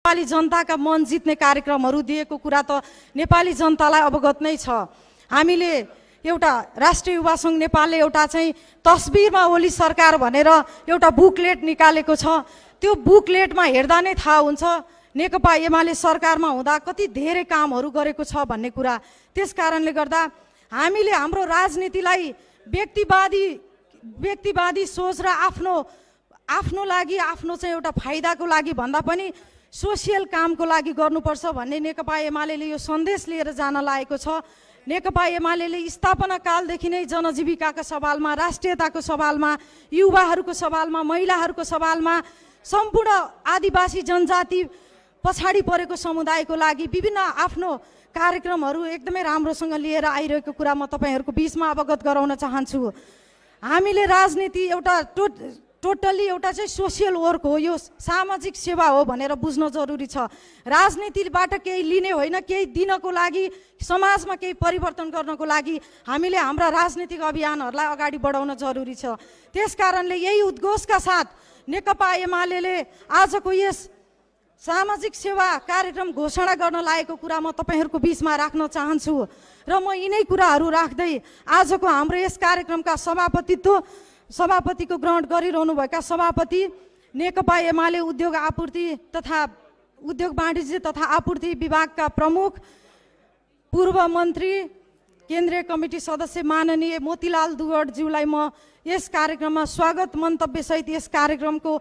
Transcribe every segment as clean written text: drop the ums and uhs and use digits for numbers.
नेपाली जनताका मन जित्ने कार्यक्रमहरू दिएको कुरा त नेपाली जनतालाई अवगत नै छ। हामीले एउटा राष्ट्रिय युवा सङ्घ नेपालले एउटा चाहिँ तस्बिरमा ओली सरकार भनेर एउटा बुकलेट निकालेको छ। त्यो बुकलेटमा हेर्दा नै थाहा हुन्छ नेकपा एमाले सरकारमा हुँदा कति धेरै कामहरू गरेको छ भन्ने कुरा। त्यस कारणले गर्दा हामीले हाम्रो राजनीतिलाई व्यक्तिवादी सोच र आफ्नो लागि आफ्नो चाहिँ एउटा फाइदाको लागि भन्दा पनि सोसियल कामको लागि गर्नुपर्छ भन्ने नेकपा एमाले यो सन्देश लिएर जान लागेको छ। नेकपा एमाले स्थापना कालदेखि नै जनजीविकाका सवालमा, राष्ट्रियताको सवालमा, युवाहरूको सवालमा, महिलाहरूको सवालमा, सम्पूर्ण आदिवासी जनजाति पछाडि परेको समुदायको लागि विभिन्न आफ्नो कार्यक्रमहरू एकदमै राम्रोसँग लिएर आइरहेको कुरा म तपाईहरूको बीचमा अवगत गराउन चाहन्छु। हामीले राजनीति एउटा टोटल्ली एउटा चाहिँ सोसियल वर्क हो, यो सामाजिक सेवा हो भनेर बुझ्न जरुरी छ। राजनीतिबाट केही लिने होइन, केही दिनको लागि, समाजमा केही परिवर्तन गर्नको लागि हामीले हाम्रा राजनीतिक अभियानहरूलाई अगाडि बढाउन जरुरी छ। त्यस कारणले यही उद्घोषका साथ नेकपा एमाले आजको यस सामाजिक सेवा कार्यक्रम घोषणा गर्न लागेको कुरा म तपाईहरूको बीचमा राख्न चाहन्छु र म यिनै कुराहरू राख्दै आजको हाम्रो यस कार्यक्रमका सभापतिको ग्रहण गरिरहनुभएका सभापति नेकपा एमाले उद्योग वाणिज्य तथा आपूर्ति विभागका प्रमुख, पूर्व मन्त्री, केन्द्रीय कमिटी सदस्य माननीय मोतीलाल दुगडज्यूलाई म यस कार्यक्रममा स्वागत मन्तव्यसहित यस कार्यक्रमको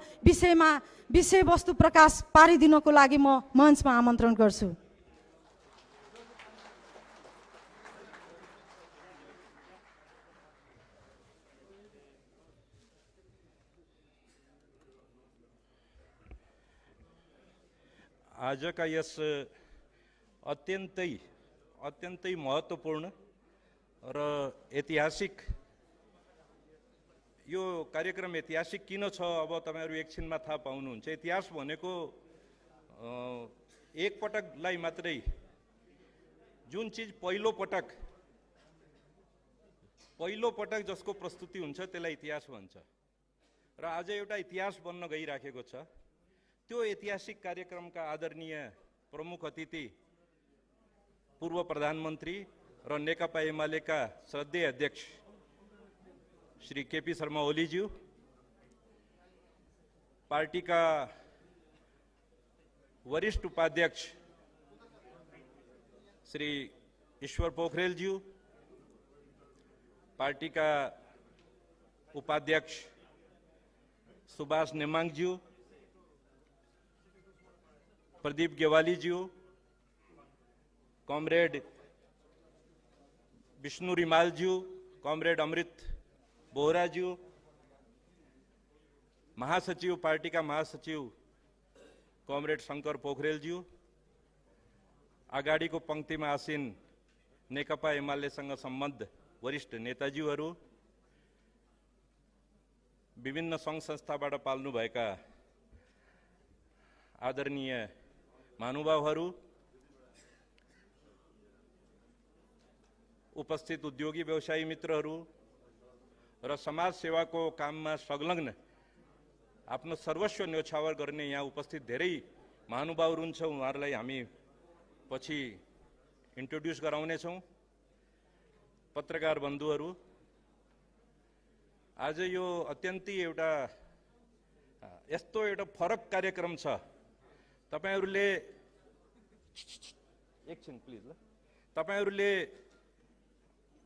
विषयवस्तु प्रकाश पारिदिनको लागि म मञ्चमा आमन्त्रण गर्छु। आजका यस अत्यन्तै महत्त्वपूर्ण र ऐतिहासिक यो कार्यक्रम ऐतिहासिक किन छ अब तपाईहरु एकछिनमा थाहा पाउनुहुन्छ। इतिहास भनेको एक पटकलाई मात्रै जुन चीज पहिलो पटक जसको प्रस्तुति हुन्छ त्यसलाई इतिहास भन्छ र आज एउटा इतिहास बन्न गइराखेको छ। त्यो ऐतिहासिक कार्यक्रमका आदरणीय प्रमुख अतिथि पूर्व प्रधानमन्त्री र नेकपा एमालेका श्रद्धेय अध्यक्ष श्री केपी शर्मा ओलीज्यू, पार्टीका वरिष्ठ उपाध्यक्ष श्री ईश्वर पोखरेलज्यू, पार्टीका उपाध्यक्ष सुभाष नेमाङज्यू, प्रदीप गेवालीज्यू, कॉमरेड विष्णु रिमालज्यू, कॉमरेड अमृत बोहराज्यू, महासचिव पार्टी का महासचिव कॉमरेड शंकर पोखरेलज्यू, अगाडीको पंक्तिमा आसीन नेकपा एमालेसँग सम्बद्ध वरिष्ठ नेताज्यूहरू, विभिन्न संघ संस्थाबाट पाल्नुभएका आदरणीय महानुभावहरू, उपस्थित उद्योगी व्यवसायी मित्रहरू र समाज सेवाको काममा संलग्न आफ्नो सर्वस्व न्यौछावर गर्ने यहाँ उपस्थित धेरै महानुभावहरू हुनुहुन्छ। उहाँहरूलाई हामी पछि इन्ट्रोड्युस गराउने छौं। पत्रकार बन्धुहरू, आज यो अत्यन्तै एउटा यस्तो एउटा फरक कार्यक्रम छ। तपाईहरुले एकछिन प्लिज ल, तपाईहरुले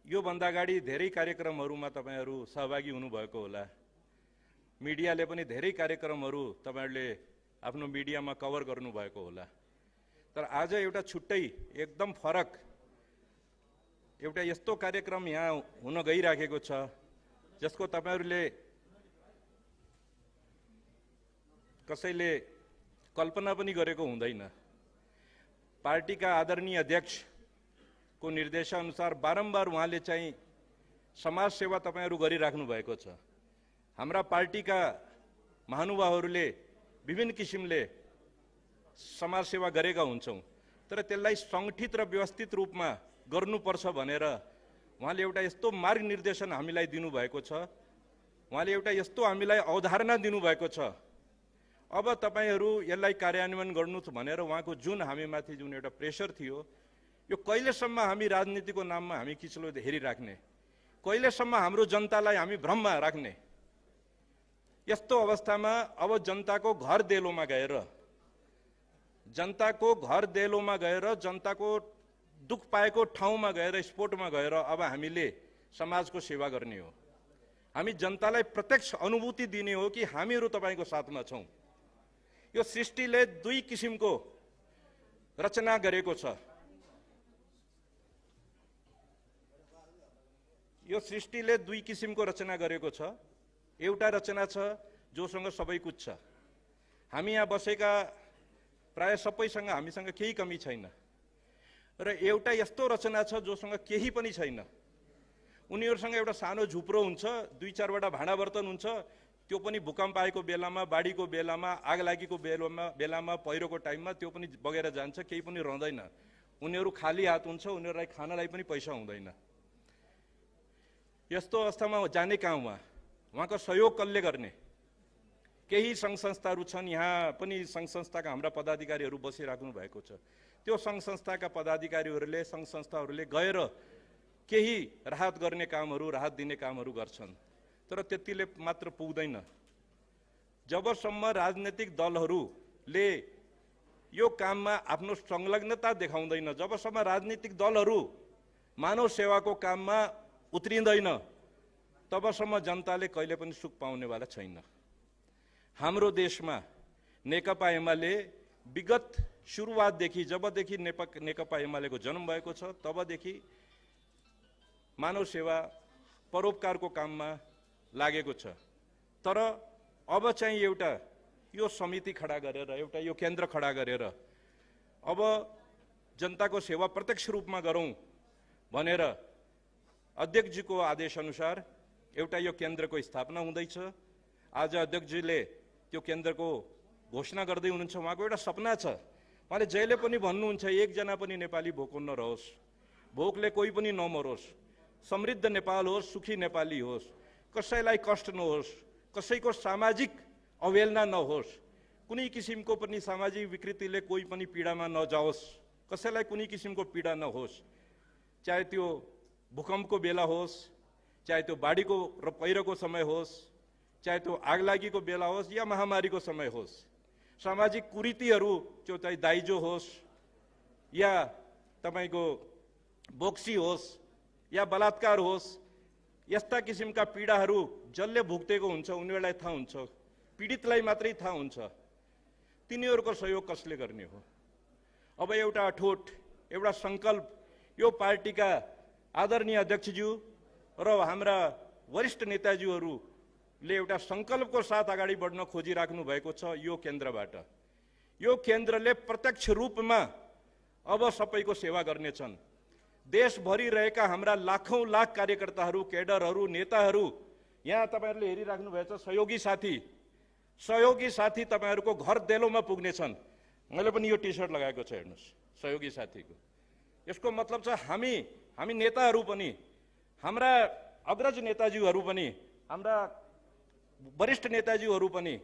यो भन्दा अगाडि धेरै कार्यक्रमहरूमा तपाईहरु सहभागी हुनुभएको होला। मिडियाले पनि धेरै कार्यक्रमहरू तपाईहरुले आफ्नो मिडियामा कभर गर्नुभएको होला। तर आज एउटा छुट्टै एकदम फरक एउटा यस्तो कार्यक्रम यहाँ हुन गइराखेको छ जसको तपाईहरुले कसैले कल्पना पनि गरेको हुँदैन। पार्टीका आदरणीय अध्यक्ष को निर्देशानुसार बारम्बार उहाँले चाहिँ समाज सेवा तपाईहरु गरिराख्नु भएको छ। हाम्रा पार्टीका महानुभावहरूले विभिन्न किसिमले समाज सेवा गरेका हुन्छौं, तर त्यसलाई संगठित र व्यवस्थित रूपमा गर्नुपर्छ भनेर उहाँले एउटा यस्तो मार्ग निर्देशन हामीलाई दिनुभएको छ। उहाँले एउटा यस्तो हामीलाई अवधारणा दिनुभएको छ। अब तपाईहरू यसलाई कार्यान्वयन गर्नु भनेर उहाँको जुन हामीमाथि जुन एउटा प्रेसर थियो, यो कहिलेसम्म हामी राजनीतिको नाममा हामी किचलो हेरिराख्ने, कहिलेसम्म हाम्रो जनतालाई हामी भ्रममा राख्ने। यस्तो अवस्थामा अब जनताको घर देलोमा गएर जनताको दुख पाएको ठाउँमा गएर, स्पोर्टमा गएर अब हामीले समाजको सेवा गर्ने हो। हामी जनतालाई प्रत्यक्ष अनुभूति दिने हो कि हामीहरू तपाईको साथमा छौं। यो सृष्टिले दुई किसिमको रचना गरेको छ। यो सृष्टिले दुई किसिमको रचना गरेको छ। एउटा रचना छ जोसँग सबै कुछ छ। हामी यहाँ बसेका प्राय सबैसँग हामीसँग केही कमी छैन। र एउटा यस्तो रचना छ जोसँग केही पनि छैन। उनीहरूसँग एउटा सानो झुप्रो हुन्छ, दुई चारवटा भाँडा बर्तन हुन्छ, त्यो पनि भूकम्प आएको बेलामा, बाढीको बेलामा, आग लागेको बेलामा, पहिरोको टाइममा त्यो पनि बगेर जान्छ, केही पनि रहँदैन। उनीहरू खाली हात हुन्छ, उनीहरूलाई खानलाई पनि पैसा हुँदैन। यस्तो अवस्थामा जाने कहाँ उहाँको सहयोग कसले गर्ने? केही सङ्घ संस्थाहरू छन्, यहाँ पनि सङ्घ संस्थाका हाम्रा पदाधिकारीहरू बसिराख्नु भएको छ। त्यो सङ्घ संस्थाका पदाधिकारीहरूले, सङ्घ संस्थाहरूले गएर केही राहत गर्ने कामहरू, राहत दिने कामहरू गर्छन्, तर त्यतिले मात्र पुग्दैन। जबसम्म राजनीतिक दलहरूले यो काममा आफ्नो संलग्नता देखाउँदैन, जबसम्म राजनीतिक दलहरू मानव सेवाको काममा उत्रिँदैन, तबसम्म जनताले कहिले पनि सुख पाउनेवाला छैन। हाम्रो देशमा नेकपा एमाले विगत सुरुवातदेखि, जबदेखि नेकपा एमालेको जन्म भएको छ, तबदेखि मानव सेवा, परोपकारको काममा लागेको छ। तर अब चाहिँ एउटा यो समिति खडा गरेर, एउटा यो केन्द्र खडा गरेर अब जनताको सेवा प्रत्यक्ष रूपमा गरौँ भनेर अध्यक्षजीको आदेशअनुसार एउटा यो केन्द्रको स्थापना हुँदैछ। आज अध्यक्षजीले त्यो केन्द्रको घोषणा गर्दै हुनुहुन्छ। उहाँको एउटा सपना छ, उहाँले जहिले पनि भन्नुहुन्छ, एकजना पनि नेपाली भोको नरहोस्, भोकले कोही पनि नमरोस्, समृद्ध नेपाल होस्, सुखी नेपाली होस्, कसैलाई कष्ट नहोस्, कसैको सामाजिक अवहेलना नहोस्, कुनै किसिमको पनि सामाजिक विकृतिले कोही पनि पीडामा नजाओस्, कसैलाई कुनै किसिमको पीडा नहोस्, चाहे त्यो भूकम्पको बेला होस्, चाहे त्यो बाढीको र पहिरोको समय होस्, चाहे त्यो आगलागीको बेला होस् या महामारीको समय होस्, सामाजिक कुरीतिहरू त्यो चाहिँ दाइजो होस् या तपाईको बोक्सी होस् या बलात्कार होस्, यस्ता किसिमका पीडाहरू जसले भुक्तेको हुन्छ उनीहरूलाई थाहा हुन्छ, पीडितलाई मात्रै थाहा हुन्छ, तिनीहरूको सहयोग कसले गर्ने हो? अब एउटा अठोट, एउटा संकल्प यो पार्टीका आदरणीय अध्यक्षज्यू र हाम्रा वरिष्ठ नेताजीहरूले एउटा संकल्पको साथ अगाडि बढ्न खोजिराख्नु भएको छ। यो केन्द्रबाट, यो केन्द्रले प्रत्यक्ष रूपमा अब सबैको सेवा गर्नेछन्। देशभरि रहेका हाम्रा लाखौं लाख कार्यकर्ताहरू, केडरहरू, नेताहरू यहाँ तपाईहरूले हेरिराख्नु भएको छ। सहयोगी साथी तपाईहरूको घर देलोमा पुग्नेछन्। मैले पनि यो टी सर्ट लगाएको छ, हेर्नुहोस्, सहयोगी साथीको। यसको मतलब छ हामी नेताहरू पनि, हाम्रा अग्रज नेताजीहरू पनि, हाम्रा वरिष्ठ नेताजीहरू पनि,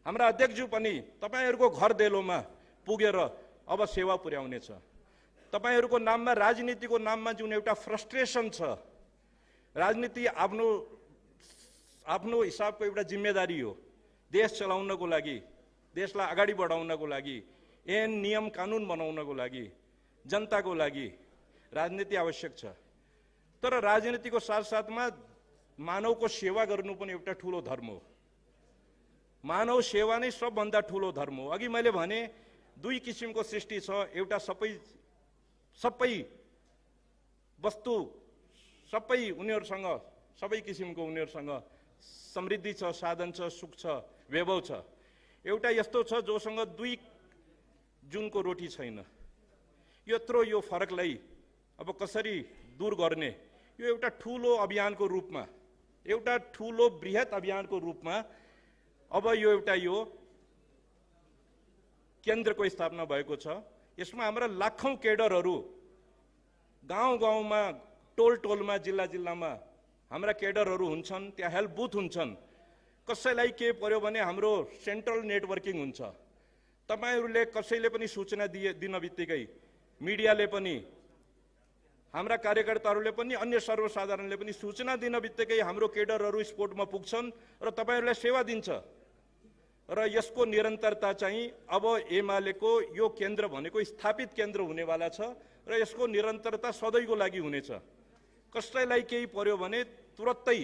हाम्रा अध्यक्षज्यू पनि तपाईहरूको घर देलोमा पुगेर अब सेवा पुर्याउनेछ। तपाईहरूको नाममा, राजनीतिको नाममा जुन एउटा फ्रस्ट्रेसन छ, राजनीति आफ्नो हिसाबको एउटा जिम्मेदारी हो। देश चलाउनको लागि, देशलाई अगाडि बढाउनको लागि, ऐन नियम कानुन बनाउनको लागि, जनताको लागि राजनीति आवश्यक छ। तर राजनीतिको साथसाथमा मानवको सेवा गर्नु पनि एउटा ठूलो धर्म हो। मानव सेवा नै सबभन्दा ठूलो धर्म हो। अघि मैले भने दुई किसिमको सृष्टि छ। एउटा सबै वस्तु, सबै उनीहरूसँग, सबै किसिमको उनीहरूसँग समृद्धि छ, साधन छ, सुख छ, वैभव छ। एउटा यस्तो छ जोसँग दुई जुनको रोटी छैन। यत्रो यो फरकलाई अब कसरी दूर गर्ने, यो एउटा ठूलो अभियानको रूपमा, एउटा ठूलो बृहत अभियानको रूपमा अब यो एउटा यो केन्द्रको स्थापना भएको छ। यसमा हाम्रा लाखौं केडरहरू गाउँ गाउँमा, टोल टोलमा, जिल्ला जिल्लामा हाम्रा केडरहरू हुन्छन्। त्यहाँ हेल्प बुथ हुन्छन्। कसैलाई के पर्यो भने हाम्रो सेन्ट्रल नेटवर्किङ हुन्छ। तपाईहरुले कसैले पनि सूचना दिन बित्तिकै मिडियाले पनि हाम्रा कार्यकर्ताहरूले पनि अन्य सर्वसाधारणले पनि सूचना दिन बित्तिकै हाम्रो केडरहरू स्पोर्टमा पुग्छन् र तपाईहरुलाई सेवा दिन्छ। र यसको निरन्तरता चाहिँ अब एमालेको यो केन्द्र भनेको स्थापित केन्द्र हुनेवाला छ र यसको निरन्तरता सधैँको लागि हुनेछ। कसैलाई केही पर्यो भने तुरत्तै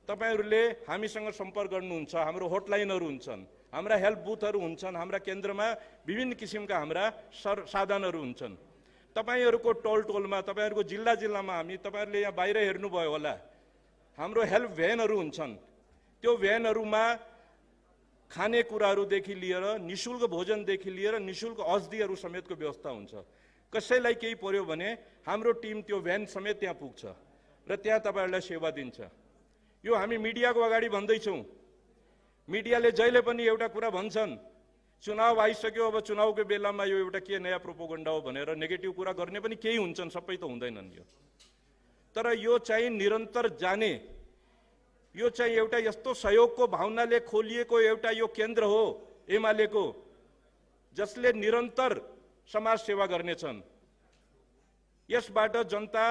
तपाईहरुले हामीसँग सम्पर्क गर्नुहुन्छ। हाम्रो हटलाइनहरू हुन्छन्, हाम्रा हेल्प बुथहरू हुन्छन्, हाम्रा केन्द्रमा विभिन्न किसिमका हाम्रा साधनहरू हुन्छन्। तपाईहरुको टोल टोलमा, तपाईहरुको जिल्ला जिल्लामा हामी, तपाईहरुले यहाँ बाहिर हेर्नुभयो होला, हाम्रो हेल्प भ्यानहरू हुन्छन्। त्यो भ्यानहरूमा खानेकुराहरूदेखि लिएर निशुल्क भोजनदेखि लिएर निशुल्क औषधिहरू समेतको व्यवस्था हुन्छ। कसैलाई केही पर्यो भने हाम्रो टिम त्यो भ्यान समेत त्यहाँ पुग्छ र त्यहाँ तपाईहरुलाई सेवा दिन्छ। यो हामी मिडियाको अगाडि भन्दैछौँ। मिडियाले जहिले पनि एउटा कुरा भन्छन्, चुनाव आइसक्यो, अब चुनावको बेलामा यो एउटा के नयाँ प्रोपोगन्डा हो भनेर नेगेटिभ कुरा गर्ने पनि केही हुन्छन्, सबै त हुँदैनन् यो। तर यो चाहिँ निरन्तर जाने, यो चाहिँ एउटा यस्तो सहयोगको भावनाले खोलिएको एउटा यो केन्द्र हो एमालेको, जसले निरन्तर समाज सेवा गर्नेछन्। यसबाट जनता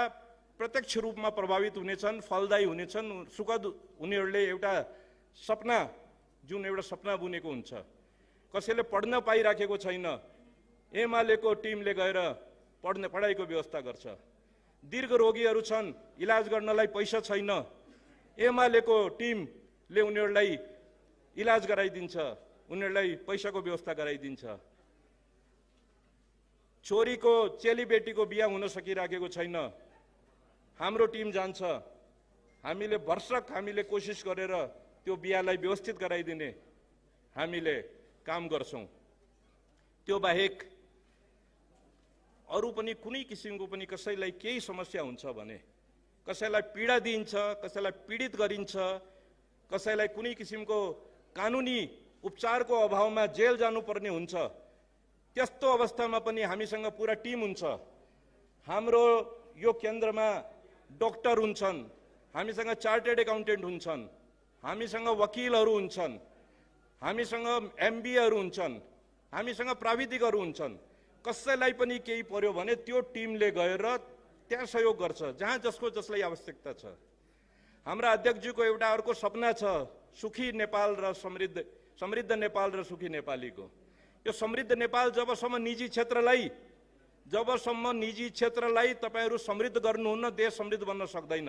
प्रत्यक्ष रूपमा प्रभावित हुनेछन्, फलदायी हुनेछन्। सुखद उनीहरूले एउटा सपना, जुन एउटा सपना बुनेको हुन्छ, कसैले पढ्न पाइराखेको छैन, एमालेको टिमले गएर पढाइको व्यवस्था गर्छ। दीर्घ रोगीहरू छन्, इलाज गर्नलाई पैसा छैन, एमालेको टिमले उनीहरूलाई इलाज गराइदिन्छ, उनीहरूलाई पैसाको व्यवस्था गराइदिन्छ। छोरीको चेलीबेटीको बिहा हुन सकिराखेको छैन, हाम्रो टिम जान्छ। हामीले वर्षक हामीले कोसिस गरेर त्यो बिहालाई व्यवस्थित गराइदिने हामीले काम गर्छौं। त्यो बाहेक अरू पनि कुनै किसिमको पनि कसैलाई केही समस्या हुन्छ भने, कसैलाई पीडा दिन्छ, कसैलाई पीडित गरिन्छ, कसैलाई कुनै किसिमको कानुनी उपचारको अभावमा जेल जानुपर्ने हुन्छ, त्यस्तो अवस्थामा पनि हामीसँग पूरा टिम हुन्छ। हाम्रो यो केन्द्रमा डाक्टर हुन्छन्, हामीसँग चार्टर्ड एकाउन्टेन्ट हुन्छन्, हामीसँग वकिलहरू हुन्छन्, हामीसँग एमबीएहरू हुन्छन्, हामीसँग प्राविधिकहरू हुन्छन्। कसैलाई पनि केही पर्यो भने त्यो टिमले गएर त्यहाँ सहयोग गर्छ जहाँ जसको जसलाई आवश्यकता छ। हाम्रा अध्यक्षजीको एउटा अर्को सपना छ, सुखी नेपाल र समृद्ध नेपाल र सुखी नेपालीको। यो समृद्ध नेपाल जबसम्म निजी क्षेत्रलाई तपाईहरु समृद्ध गर्नुहुन्न, देश समृद्ध बन्न सक्दैन।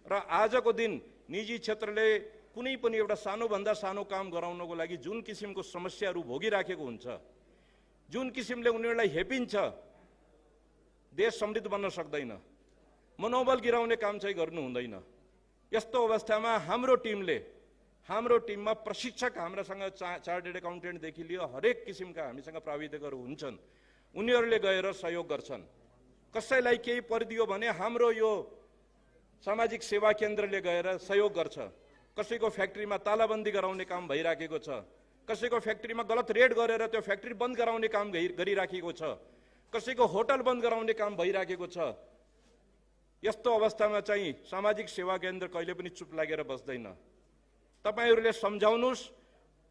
र आजको दिन निजी क्षेत्रले कुनै पनि एउटा सानोभन्दा सानो काम गराउनको लागि जुन किसिमको समस्याहरू भोगिराखेको हुन्छ, जुन किसिमले उनीहरूलाई हेपिन्छ, देश समृद्ध बन्न सक्दैन। मनोबल गिराउने काम चाहिँ गर्नु हुँदैन। यस्तो अवस्थामा हाम्रो टिममा प्रशिक्षक हाम्रासँग चार्टर्ड एकाउन्टेन्टदेखि लिएर हरेक किसिमका हामीसँग प्राविधिकहरू हुन्छन्। उनीहरूले गएर सहयोग गर्छन्। कसैलाई केही परिदियो भने हाम्रो यो सामाजिक सेवा केन्द्रले गएर सहयोग गर्छ। कसैको फ्याक्ट्रीमा तालाबन्दी गराउने काम भइराखेको छ, कसैको फ्याक्ट्रीमा गलत रेड गरेर त्यो फ्याक्ट्री बन्द गराउने काम गरिराखेको छ, कसैको होटल बन्द गराउने काम भइराखेको छ। यस्तो अवस्थामा चाहिँ सामाजिक सेवा केन्द्र कहिले पनि चुप लागेर बस्दैन। तपाईहरुले सम्झाउनुस्,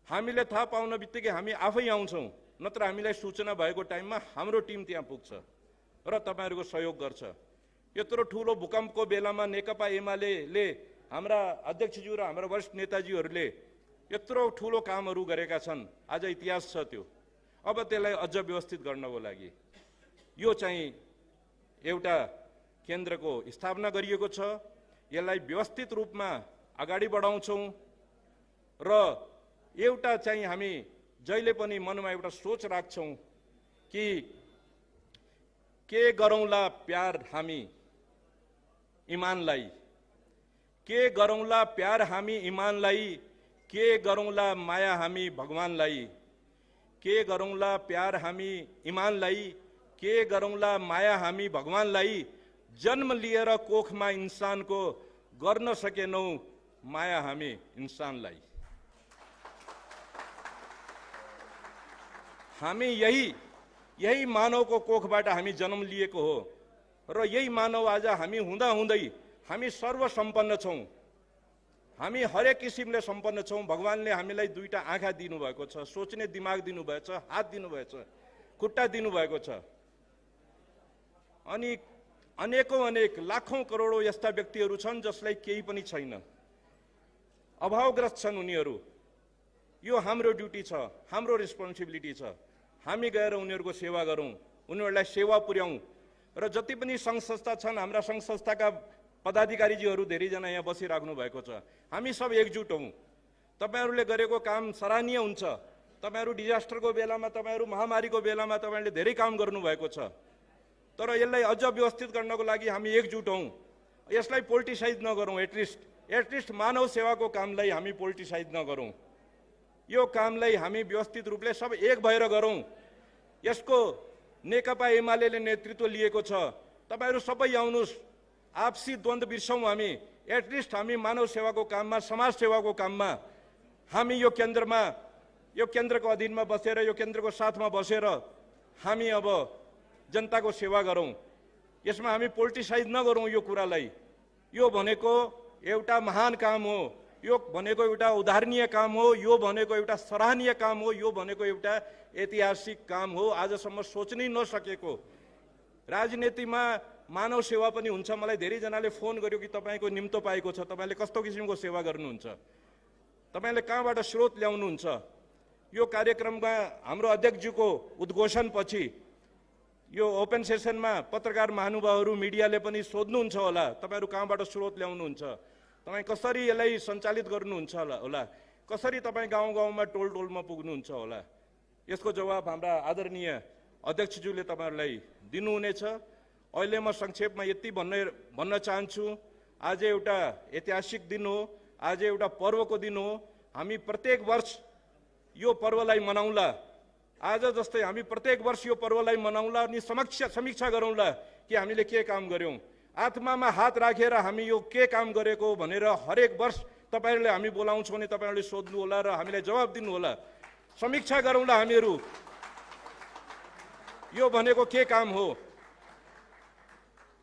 हामीले थाहा पाउन बित्तिकै हामी आफै आउँछौं, नत्र हामीलाई सूचना भएको टाइममा हाम्रो टिम त्यहाँ पुग्छ र तपाईहरुको सहयोग गर्छ। यत्रो ठूलो भूकम्पको बेलामा नेकपा एमालेले, हाम्रा अध्यक्षज्यू र हाम्रा वरिष्ठ नेताजीहरूले यत्रो ठूलो कामहरू गरेका छन्। आज इतिहास छ त्यो। अब त्यसलाई अझ व्यवस्थित गर्नको लागि यो चाहिँ एउटा केन्द्रको स्थापना गरिएको छ। यसलाई व्यवस्थित रूपमा अगाडि बढाउँछौं र एउटा चाहिँ हामी जहिले पनि मनमा एउटा सोच राख्छौं कि के गरौँला प्यार हामी इमानलाई, के गरौँला प्यार हामी इमानलाई, के गरौँला माया हामी भगवानलाई, के गरौँला प्यार हामी इमानलाई, के गरौँला माया हामी भगवानलाई। जन्म लिएर कोखमा इन्सानको गर्न सकेनौ माया हामी इन्सानलाई। हामी यही मानवको कोखबाट हामी जन्म लिएको हो र यही मानव आज हामी हुँदा हुँदै हामी सर्वसम्पन्न छौं। हामी हरेक किसिमले सम्पन्न छौँ। भगवानले हामीलाई दुईटा आँखा दिनुभएको छ, सोच्ने दिमाग दिनुभएको छ, हात दिनुभएको छ, खुट्टा दिनुभएको छ। अनि अनेकौं अनेक लाखौं करोडौं यस्ता व्यक्तिहरू छन् जसलाई केही पनि छैन, अभावग्रस्त छन् उनीहरू। यो हाम्रो ड्युटी छ, हाम्रो रेस्पोन्सिबिलिटी छ। हामी गएर उनीहरूको सेवा गरौँ, उनीहरूलाई सेवा पुर्याउँ। र जति पनि सङ्घ संस्था छन्, हाम्रा सङ्घ संस्थाका पदाधिकारीजीहरू धेरैजना यहाँ बसिराख्नु भएको छ। हामी सब एकजुट हौँ। तपाईहरूले गरेको काम सराहनीय हुन्छ। तपाईहरू डिजास्टरको बेलामा, तपाईहरू महामारीको बेलामा तपाईहरूले धेरै काम गर्नुभएको छ। तर यसलाई अझ व्यवस्थित गर्नको लागि हामी एकजुट हौँ। यसलाई पोलिटिसाइज नगरौँ। एटलिस्ट मानव सेवाको कामलाई हामी पोलिटिसाइज नगरौँ। यो कामलाई हामी व्यवस्थित रूपले सब एक भएर गरौँ। यसको नेकपा एमाले नेतृत्व लिएको छ। तपाईहरू सबै आउनुहोस्, आपसी द्वन्द्व बिर्सौँ। हामी एटलिस्ट हामी मानव सेवाको काममा, समाज सेवाको काममा हामी यो केन्द्रको अधीनमा बसेर, यो केन्द्रको साथमा बसेर हामी अब जनताको सेवा गरौँ। यसमा हामी पोलिटिसाइज नगरौँ। यो कुरालाई, यो भनेको एउटा महान काम हो, यो भनेको एउटा उदाहरणीय काम हो, यो भनेको एउटा सराहनीय काम हो, यो भनेको एउटा ऐतिहासिक काम हो। आजसम्म सोच्नै नसकेको राजनीतिमा मानव सेवा पनि हुन्छ। मलाई धेरैजनाले फोन गर्यो कि तपाईँको निम्तो पाएको छ, तपाईँले कस्तो किसिमको सेवा गर्नुहुन्छ, तपाईँले कहाँबाट स्रोत ल्याउनुहुन्छ। यो कार्यक्रममा हाम्रो अध्यक्षज्यूको उद्घोषणपछि यो ओपन सेसनमा पत्रकार महानुभावहरू, मिडियाले पनि सोध्नुहुन्छ होला, तपाईँहरू कहाँबाट स्रोत ल्याउनुहुन्छ, तपाईँ कसरी यसलाई सञ्चालित गर्नुहुन्छ होला, कसरी तपाईँ गाउँ गाउँमा टोल टोलमा पुग्नुहुन्छ होला। यसको जवाब हाम्रा आदरणीय अध्यक्षज्यूले तपाईँहरूलाई दिनुहुनेछ। अहिले म संक्षेपमा यति भन्न चाहन्छु, आज एउटा ऐतिहासिक दिन हो, आज एउटा पर्वको दिन हो। हामी प्रत्येक वर्ष यो पर्वलाई मनाउँला। आज जस्तै हामी प्रत्येक वर्ष यो पर्वलाई मनाउँला अनि समीक्षा गरौँला कि हामीले के काम गर्यौँ। आत्मामा हात राखेर हामी यो के काम गरेको भनेर हरेक वर्ष तपाईँहरूले हामी बोलाउँछौँ भने तपाईँहरूले सोध्नु होला र हामीलाई जवाब दिनु होला। समीक्षा गरौँला हामीहरू, यो भनेको के काम हो।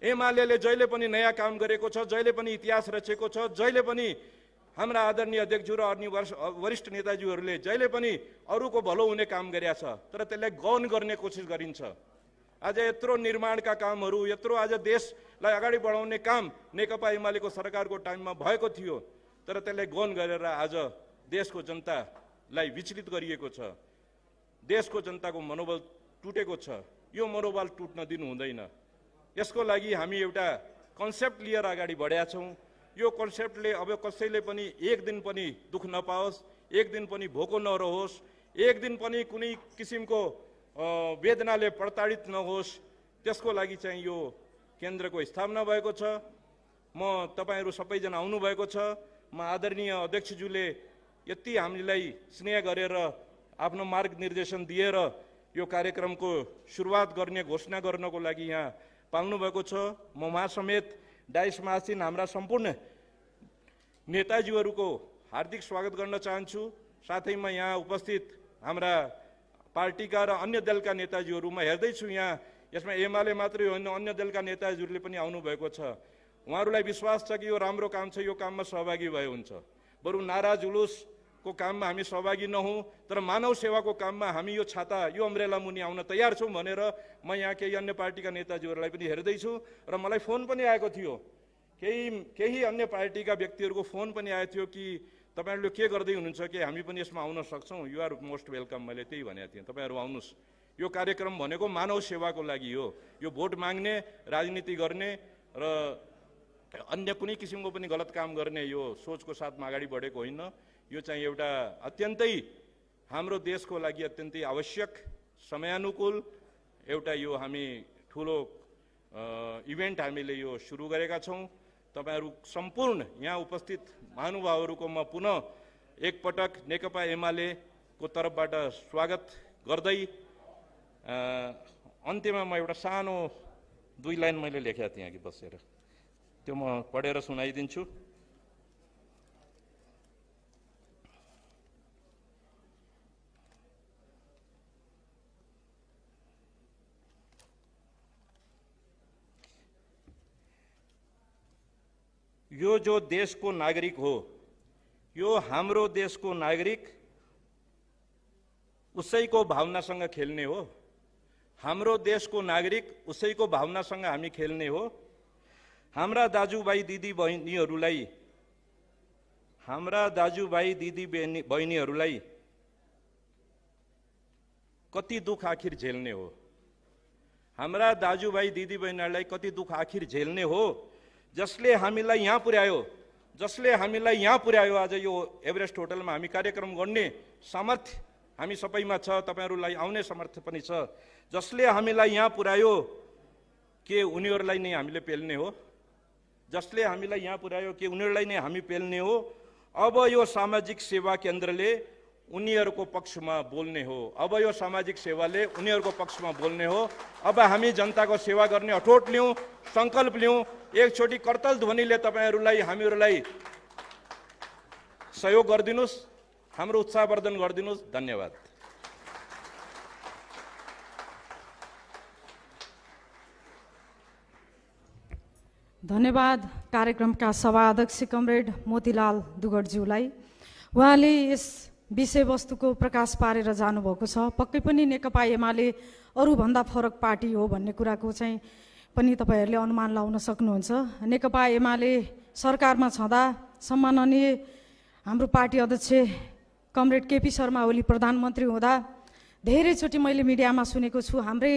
एमाले जहिले पनि नयाँ काम गरेको छ, जहिले पनि इतिहास रचेको छ, जहिले पनि हाम्रा आदरणीय अध्यक्षज्यू र अन्य वरिष्ठ नेताजीहरूले जहिले पनि अरूको भलो हुने काम गरेका छ, तर त्यसलाई गौन गर्ने कोसिस गरिन्छ। आज यत्रो निर्माणका कामहरू, यत्रो आज देशलाई अगाडि बढाउने काम नेकपा एमालेको सरकारको टाइममा भएको थियो, तर त्यसलाई गौन गरेर आज देशको जनतालाई विचलित गरिएको छ। देशको जनताको मनोबल टुटेको छ। यो मनोबल टुट्न दिनु हुँदैन। यसको लागि हामी एउटा कन्सेप्ट लिएर अगाडि बढेका छौँ। यो कन्सेप्टले अब कसैले पनि एक दिन पनि दुःख नपाओस्, एक दिन पनि भोको नरहोस्, एक दिन पनि कुनै किसिमको वेदनाले प्रताडित नहोस्, त्यसको लागि चाहिँ यो केन्द्रको स्थापना भएको छ। म तपाईहरू सबैजना आउनुभएको छ। म आदरणीय अध्यक्षज्यूले यति हामीलाई स्नेह गरेर आफ्नो मार्गनिर्देशन दिएर यो कार्यक्रमको सुरुवात गर्ने घोषणा गर्नको लागि यहाँ पाउनुभएको छ। म महासमेत डाइसमा आसीन हाम्रा सम्पूर्ण नेताजीहरूको हार्दिक स्वागत गर्न चाहन्छु। साथैमा यहाँ उपस्थित हाम्रा पार्टीका र अन्य दलका नेताजीहरू म हेर्दैछु, यहाँ यसमा एमाले मात्रै होइन अन्य दलका नेताजीहरूले पनि आउनुभएको छ। उहाँहरूलाई विश्वास छ कि यो राम्रो काम छ, यो काममा सहभागी भए हुन्छ। बरु नारा जुलुसको काममा हामी सहभागी नहौँ, तर मानव सेवाको काममा हामी यो छाता, यो अम्ब्रेला मुनि आउन तयार छौँ भनेर म यहाँ केही अन्य पार्टीका नेताजीहरूलाई पनि हेर्दैछु। र मलाई फोन पनि आएको थियो, केही अन्य पार्टीका व्यक्तिहरूको फोन पनि आएको थियो कि तपाईँहरूले के गर्दै हुनुहुन्छ कि हामी पनि यसमा आउन सक्छौँ। यु आर मोस्ट वेलकम, मैले त्यही भनेको थिएँ। तपाईँहरू आउनुहोस्। यो कार्यक्रम भनेको मानव सेवाको लागि हो। यो भोट माग्ने, राजनीति गर्ने र अन्य कुनै किसिमको पनि गलत काम गर्ने यो सोचको साथमा अगाडि बढेको होइन। यो चाहिँ एउटा अत्यन्तै हाम्रो देशको लागि अत्यन्तै आवश्यक, समयानुकूल एउटा यो हामी ठुलो इभेन्ट हामीले यो सुरु गरेका छौँ। तपाईहरू सम्पूर्ण यहाँ उपस्थित महानुभावहरूको म पुनः एकपटक नेकपा एमालेको तर्फबाट स्वागत गर्दै अन्त्यमा म एउटा सानो 2 लाइन मैले लेखेको थिएँ कि बसेर, त्यो म पढेर सुनाइदिन्छु। यो जो देश को नागरिक हो, यो हाम्रो देशको नागरिक उसैको भावनासँग खेल्ने हो। हाम्रो देशको नागरिक उसैको भावनासँग हामी खेल्ने हो। हाम्रा दाजुभाइ दिदी बहिनीहरूलाई कति दुख आखिर झेल्ने हो। हाम्रा दाजुभाइ दिदी बहिनीहरूलाई कति दुख आखिर झेल्ने हो। जसले हामीलाई यहाँ पुर्यायो आज यो एभरेस्ट होटलमा हामी कार्यक्रम गर्ने सामर्थ्य हामी सबैमा छ, तपाईहरुलाई आउने सामर्थ्य पनि छ। जसले हामीलाई यहाँ पुर्यायो के उनीहरूलाई नै हामीले पेल्ने हो? जसले हामीलाई यहाँ पुर्यायो के उनीहरूलाई नै हामी पेल्ने हो? अब यो सामाजिक सेवा केन्द्रले उनीहरूको पक्षमा बोल्ने हो। अब यो सामाजिक सेवाले उनीहरूको पक्षमा बोल्ने हो। अब हामी जनताको सेवा गर्ने अठोट लियौं, संकल्प लियौं। एकचोटि करतल ध्वनिले तपाईहरुलाई हामीहरुलाई सहयोग गरिदिनुस्, हाम्रो उत्साहवर्धन गरिदिनुस्। धन्यवाद। धन्यवाद कार्यक्रमका सभा अध्यक्ष कमरेड मोतीलाल दुगडज्यूलाई। उहाँले यस विषयवस्तुको प्रकाश पारेर जानुभएको छ। पक्कै पनि नेकपा एमाले अरूभन्दा फरक पार्टी हो भन्ने कुराको चाहिँ पनि तपाईहरूले अनुमान लाउन सक्नुहुन्छ। नेकपा एमाले सरकारमा छँदा सम्माननीय हाम्रो पार्टी अध्यक्ष कमरेड केपी शर्मा ओली प्रधानमन्त्री हुँदा धेरैचोटि मैले मिडियामा सुनेको छु, हाम्रै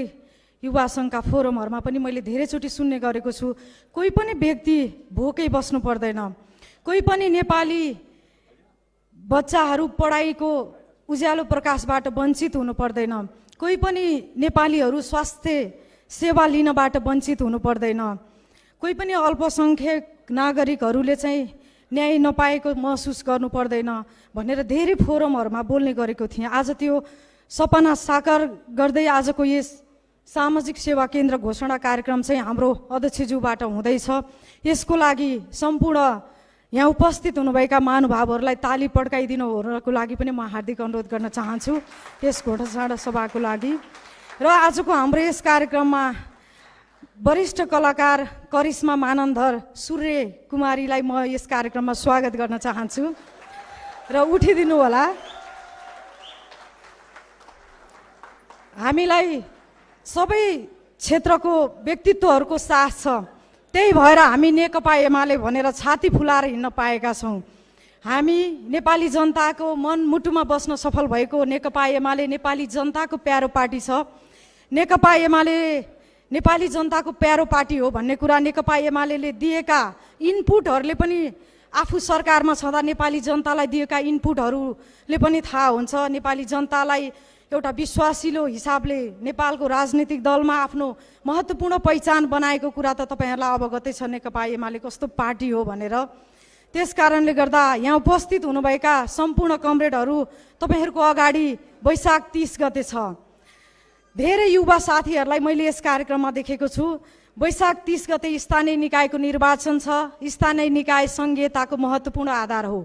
युवा सङ्घका फोरमहरूमा पनि मैले धेरैचोटि सुन्ने गरेको छु, कोही पनि व्यक्ति भोकै बस्नु पर्दैन, कोही पनि नेपाली बच्चाहरू पढाइको उज्यालो प्रकाशबाट वञ्चित हुनु पर्दैन, कोही पनि नेपालीहरू स्वास्थ्य सेवा लिनबाट वञ्चित हुनु पर्दैन, कोही पनि अल्पसङ्ख्यक नागरिकहरूले चाहिँ न्याय नपाएको महसुस गर्नु पर्दैन भनेर धेरै फोरमहरूमा बोल्ने गरेको थिएँ। आज त्यो सपना साकार गर्दै आजको यस सामाजिक सेवा केन्द्र घोषणा कार्यक्रम चाहिँ हाम्रो अध्यक्षज्यूबाट हुँदैछ। यसको लागि सम्पूर्ण यहाँ उपस्थित हुनुभएका महानुभावहरूलाई ताली पड्काइदिनुको लागि पनि म हार्दिक अनुरोध गर्न चाहन्छु यस घोषणा सभाको लागि। र आजको हाम्रो यस कार्यक्रममा वरिष्ठ कलाकार करिश्मा मानन्धर सूर्य कुमारीलाई म यस कार्यक्रममा स्वागत गर्न चाहन्छु र उठिदिनु होला। हामीलाई सबै क्षेत्रको व्यक्तित्वहरूको साथ छ, त्यही भएर हामी नेकपा एमाले भनेर छाती फुलाएर हिँड्न पाएका छौँ। हामी नेपाली जनताको मनमुटुमा बस्न सफल भएको नेकपा एमाले नेपाली जनताको प्यारो पार्टी छ। नेकपा एमाले नेपाली जनताको प्यारो पार्टी हो भन्ने कुरा नेकपा एमाले दिएका इनपुटहरूले पनि आफू सरकारमा छँदा नेपाली जनतालाई दिएका इनपुटहरूले पनि थाहा हुन्छ। नेपाली जनतालाई एउटा विश्वासिलो हिसाबले नेपालको राजनीतिक दलमा आफ्नो महत्त्वपूर्ण पहिचान बनाएको कुरा त तपाईहरुलाई अवगतै छ नेकपा एमाले कस्तो पार्टी हो भनेर। त्यसकारणले गर्दा यहाँ उपस्थित हुनुभएका सम्पूर्ण कमरेडहरू तपाईहरुको अगाडि वैशाख 30 गते छ। धेरै युवा साथीहरूलाई मैले यस कार्यक्रममा देखेको छु। वैशाख 30 गते स्थानीय निकायको निर्वाचन छ। स्थानीय निकाय संघीयताको महत्त्वपूर्ण आधार हो।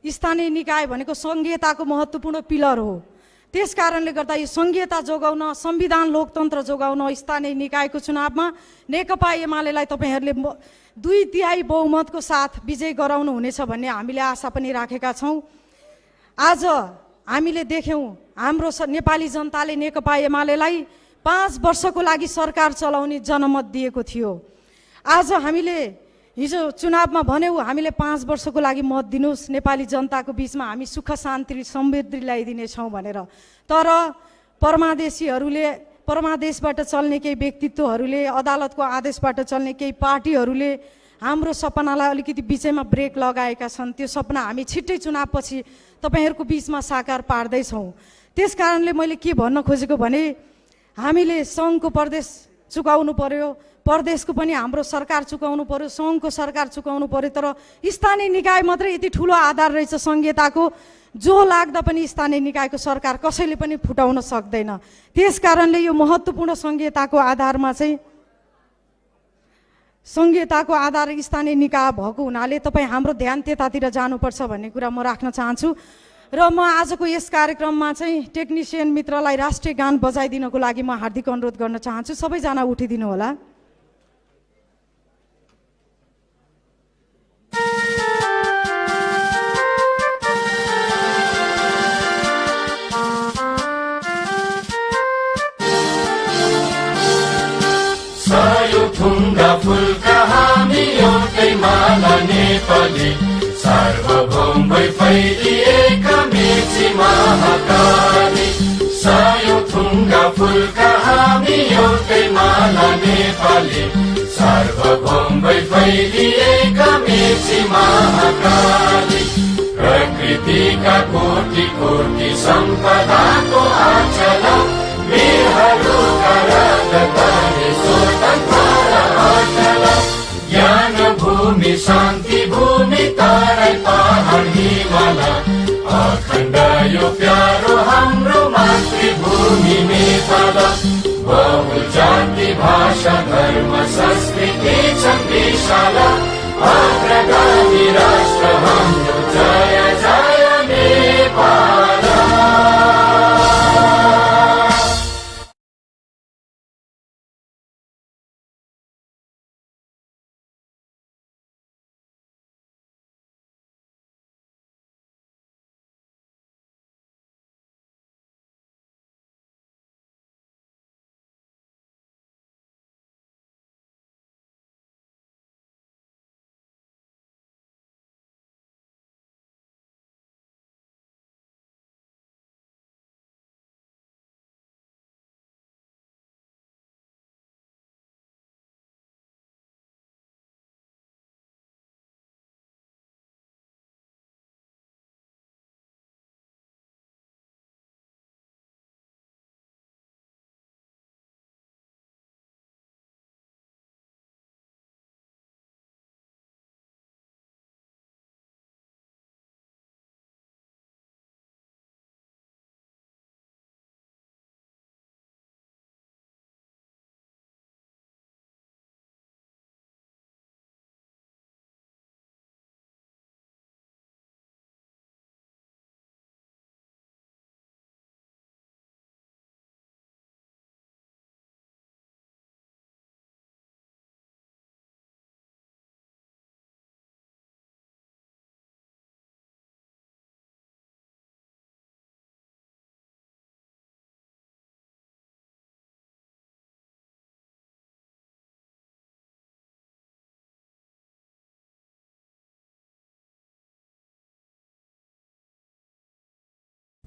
स्थानीय निकाय भनेको संघीयताको महत्त्वपूर्ण पिलर हो। त्यसकारणले गर्दा यो संघीयता जोगाउन, संविधान लोकतन्त्र जोगाउन स्थानीय निकायको चुनावमा नेकपा एमालेलाई तपाईहरुले 2/3 बहुमतको साथ विजय गराउनु हुनेछ भन्ने हामीले आशा पनि राखेका छौँ। आज हामीले देख्यौँ हाम्रो नेपाली जनताले नेकपा एमालेलाई 5 वर्षको लागि सरकार चलाउने जनमत दिएको थियो। आज हामीले हिजो चुनावमा भन्यौँ हामीले 5 वर्षको लागि मत दिनुहोस्, नेपाली जनताको बीचमा हामी सुख शान्ति समृद्धि ल्याइदिनेछौँ भनेर। तर परमादेशबाट चल्ने केही व्यक्तित्वहरूले, अदालतको आदेशबाट चल्ने केही पार्टीहरूले हाम्रो सपनालाई अलिकति बिचैमा ब्रेक लगाएका छन्। त्यो सपना हामी छिट्टै चुनावपछि तपाईहरुको बीचमा साकार पार्दैछौँ। त्यसकारणले मैले के भन्न खोजेको भने हामीले सङ्घको प्रदेश चुकाउनु पर्यो, प्रदेशको पनि हाम्रो सरकार चुकाउनु पर्यो, सङ्घको सरकार चुकाउनु पर्यो। तर स्थानीय निकाय मात्रै यति ठुलो आधार रहेछ संघीयताको, जो लाग्दा पनि स्थानीय निकायको सरकार कसैले पनि फुटाउन सक्दैन। त्यसकारणले यो महत्त्वपूर्ण संघीयताको आधारमा चाहिँ संघीयताको आधार स्थानीय निकाय भएको हुनाले तपाईँ हाम्रो ध्यान त्यतातिर जानुपर्छ भन्ने कुरा म राख्न चाहन्छु। र म आजको यस कार्यक्रममा चाहिँ टेक्निसियन मित्रलाई राष्ट्रिय गान बजाइदिनको लागि म हार्दिक अनुरोध गर्न चाहन्छु। सबैजना उठिदिनु होला। थुङ्गा फुलका हामी एउटै माला नेपाली सार्वभौम भई फैलिएका मेची महाकाली सायो थुङ्गा फुलका हामी एउटै माला नेपाली सार्वभौम भई फैलिएका मेची महाकाली प्रकृतिका कोटि कोटि सम्पदाको आचल वीरहरूका रगतले स्वतन्त्र अचल ज्ञान भूमि शान्ति भूमि तराई पहाड हिमाल अखण्ड यो प्यारो हाम्रो मातृभूमि नेपाल बहु जाति भाषा धर्म संस्कृति छन् विशाल अग्रगामी राष्ट्र हाम्रो जय जय नेपाल।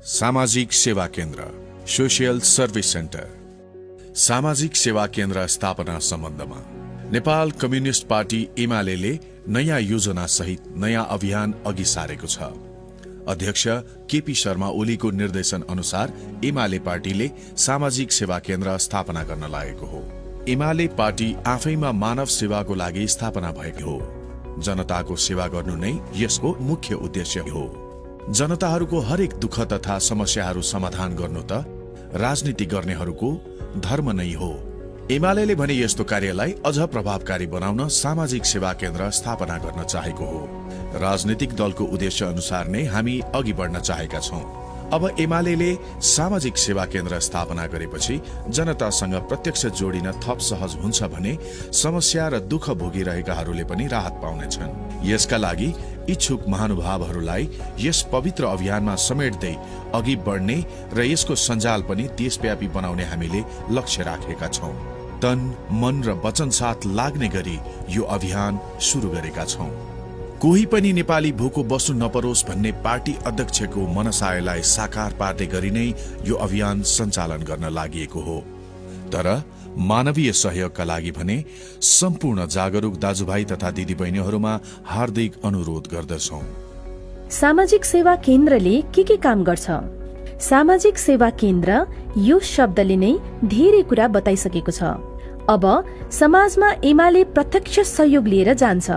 सामाजिक सेवा केन्द्र सोशियल सर्भिस सेन्टर सामाजिक सेवा केन्द्र स्थापना सम्बन्धमा नेपाल कम्युनिस्ट पार्टी एमाले नयाँ योजना सहित नयाँ अभियान अघि सारेको छ। अध्यक्ष केपी शर्मा ओलीको निर्देशन अनुसार एमाले पार्टीले सामाजिक सेवा केन्द्र स्थापना गर्न लागेको हो। एमाले पार्टी आफैमा मानव सेवाको लागि स्थापना भएको हो। जनताको सेवा गर्नु नै यसको मुख्य उद्देश्य हो। जनताहरूको हरेक दुःख तथा समस्याहरू समाधान गर्नु त राजनीति गर्नेहरूको धर्म नै हो। एमाले भने यस्तो कार्यलाई अझ प्रभावकारी बनाउन सामाजिक सेवा केन्द्र स्थापना गर्न चाहेको हो। राजनीतिक दलको उद्देश्य अनुसार नै हामी अघि बढ्न चाहेका छौं। अब एमाले सामाजिक सेवा केन्द्र स्थापना गरेपछि जनतासँग प्रत्यक्ष जोडिन थप सहज हुन्छ भने समस्या र दुःख भोगिरहेकाहरूले पनि राहत पाउनेछन्। यसका लागि इच्छुक महानुभावहरूलाई यस पवित्र अभियानमा समेट्दै अघि बढ्ने र यसको सञ्जाल पनि देशव्यापी बनाउने हामीले लक्ष्य राखेका छौं। तन मन र वचन साथ लाग्ने गरी यो अभियान सुरु गरेका छौं। कोही पनि नेपाली भूको बस्नु नपरोस् भन्ने पार्टी अध्यक्षको मनसायलाई साकार पार्दै गरी नै यो अभियान सञ्चालन गर्न लागि हो। तर मानवीय सहयोगका लागि भने सम्पूर्ण जागरूक दाजुभाइ तथा दिदीबहिनीहरूमा हार्दिक अनुरोध गर्दछौं। सामाजिक सेवा केन्द्रले के काम गर्छ? सामाजिक सेवा केन्द्र यो शब्दले नै धेरै कुरा बताइसकेको छ। अब समाजमा एमाले प्रत्यक्ष सहयोग लिएर जान्छ।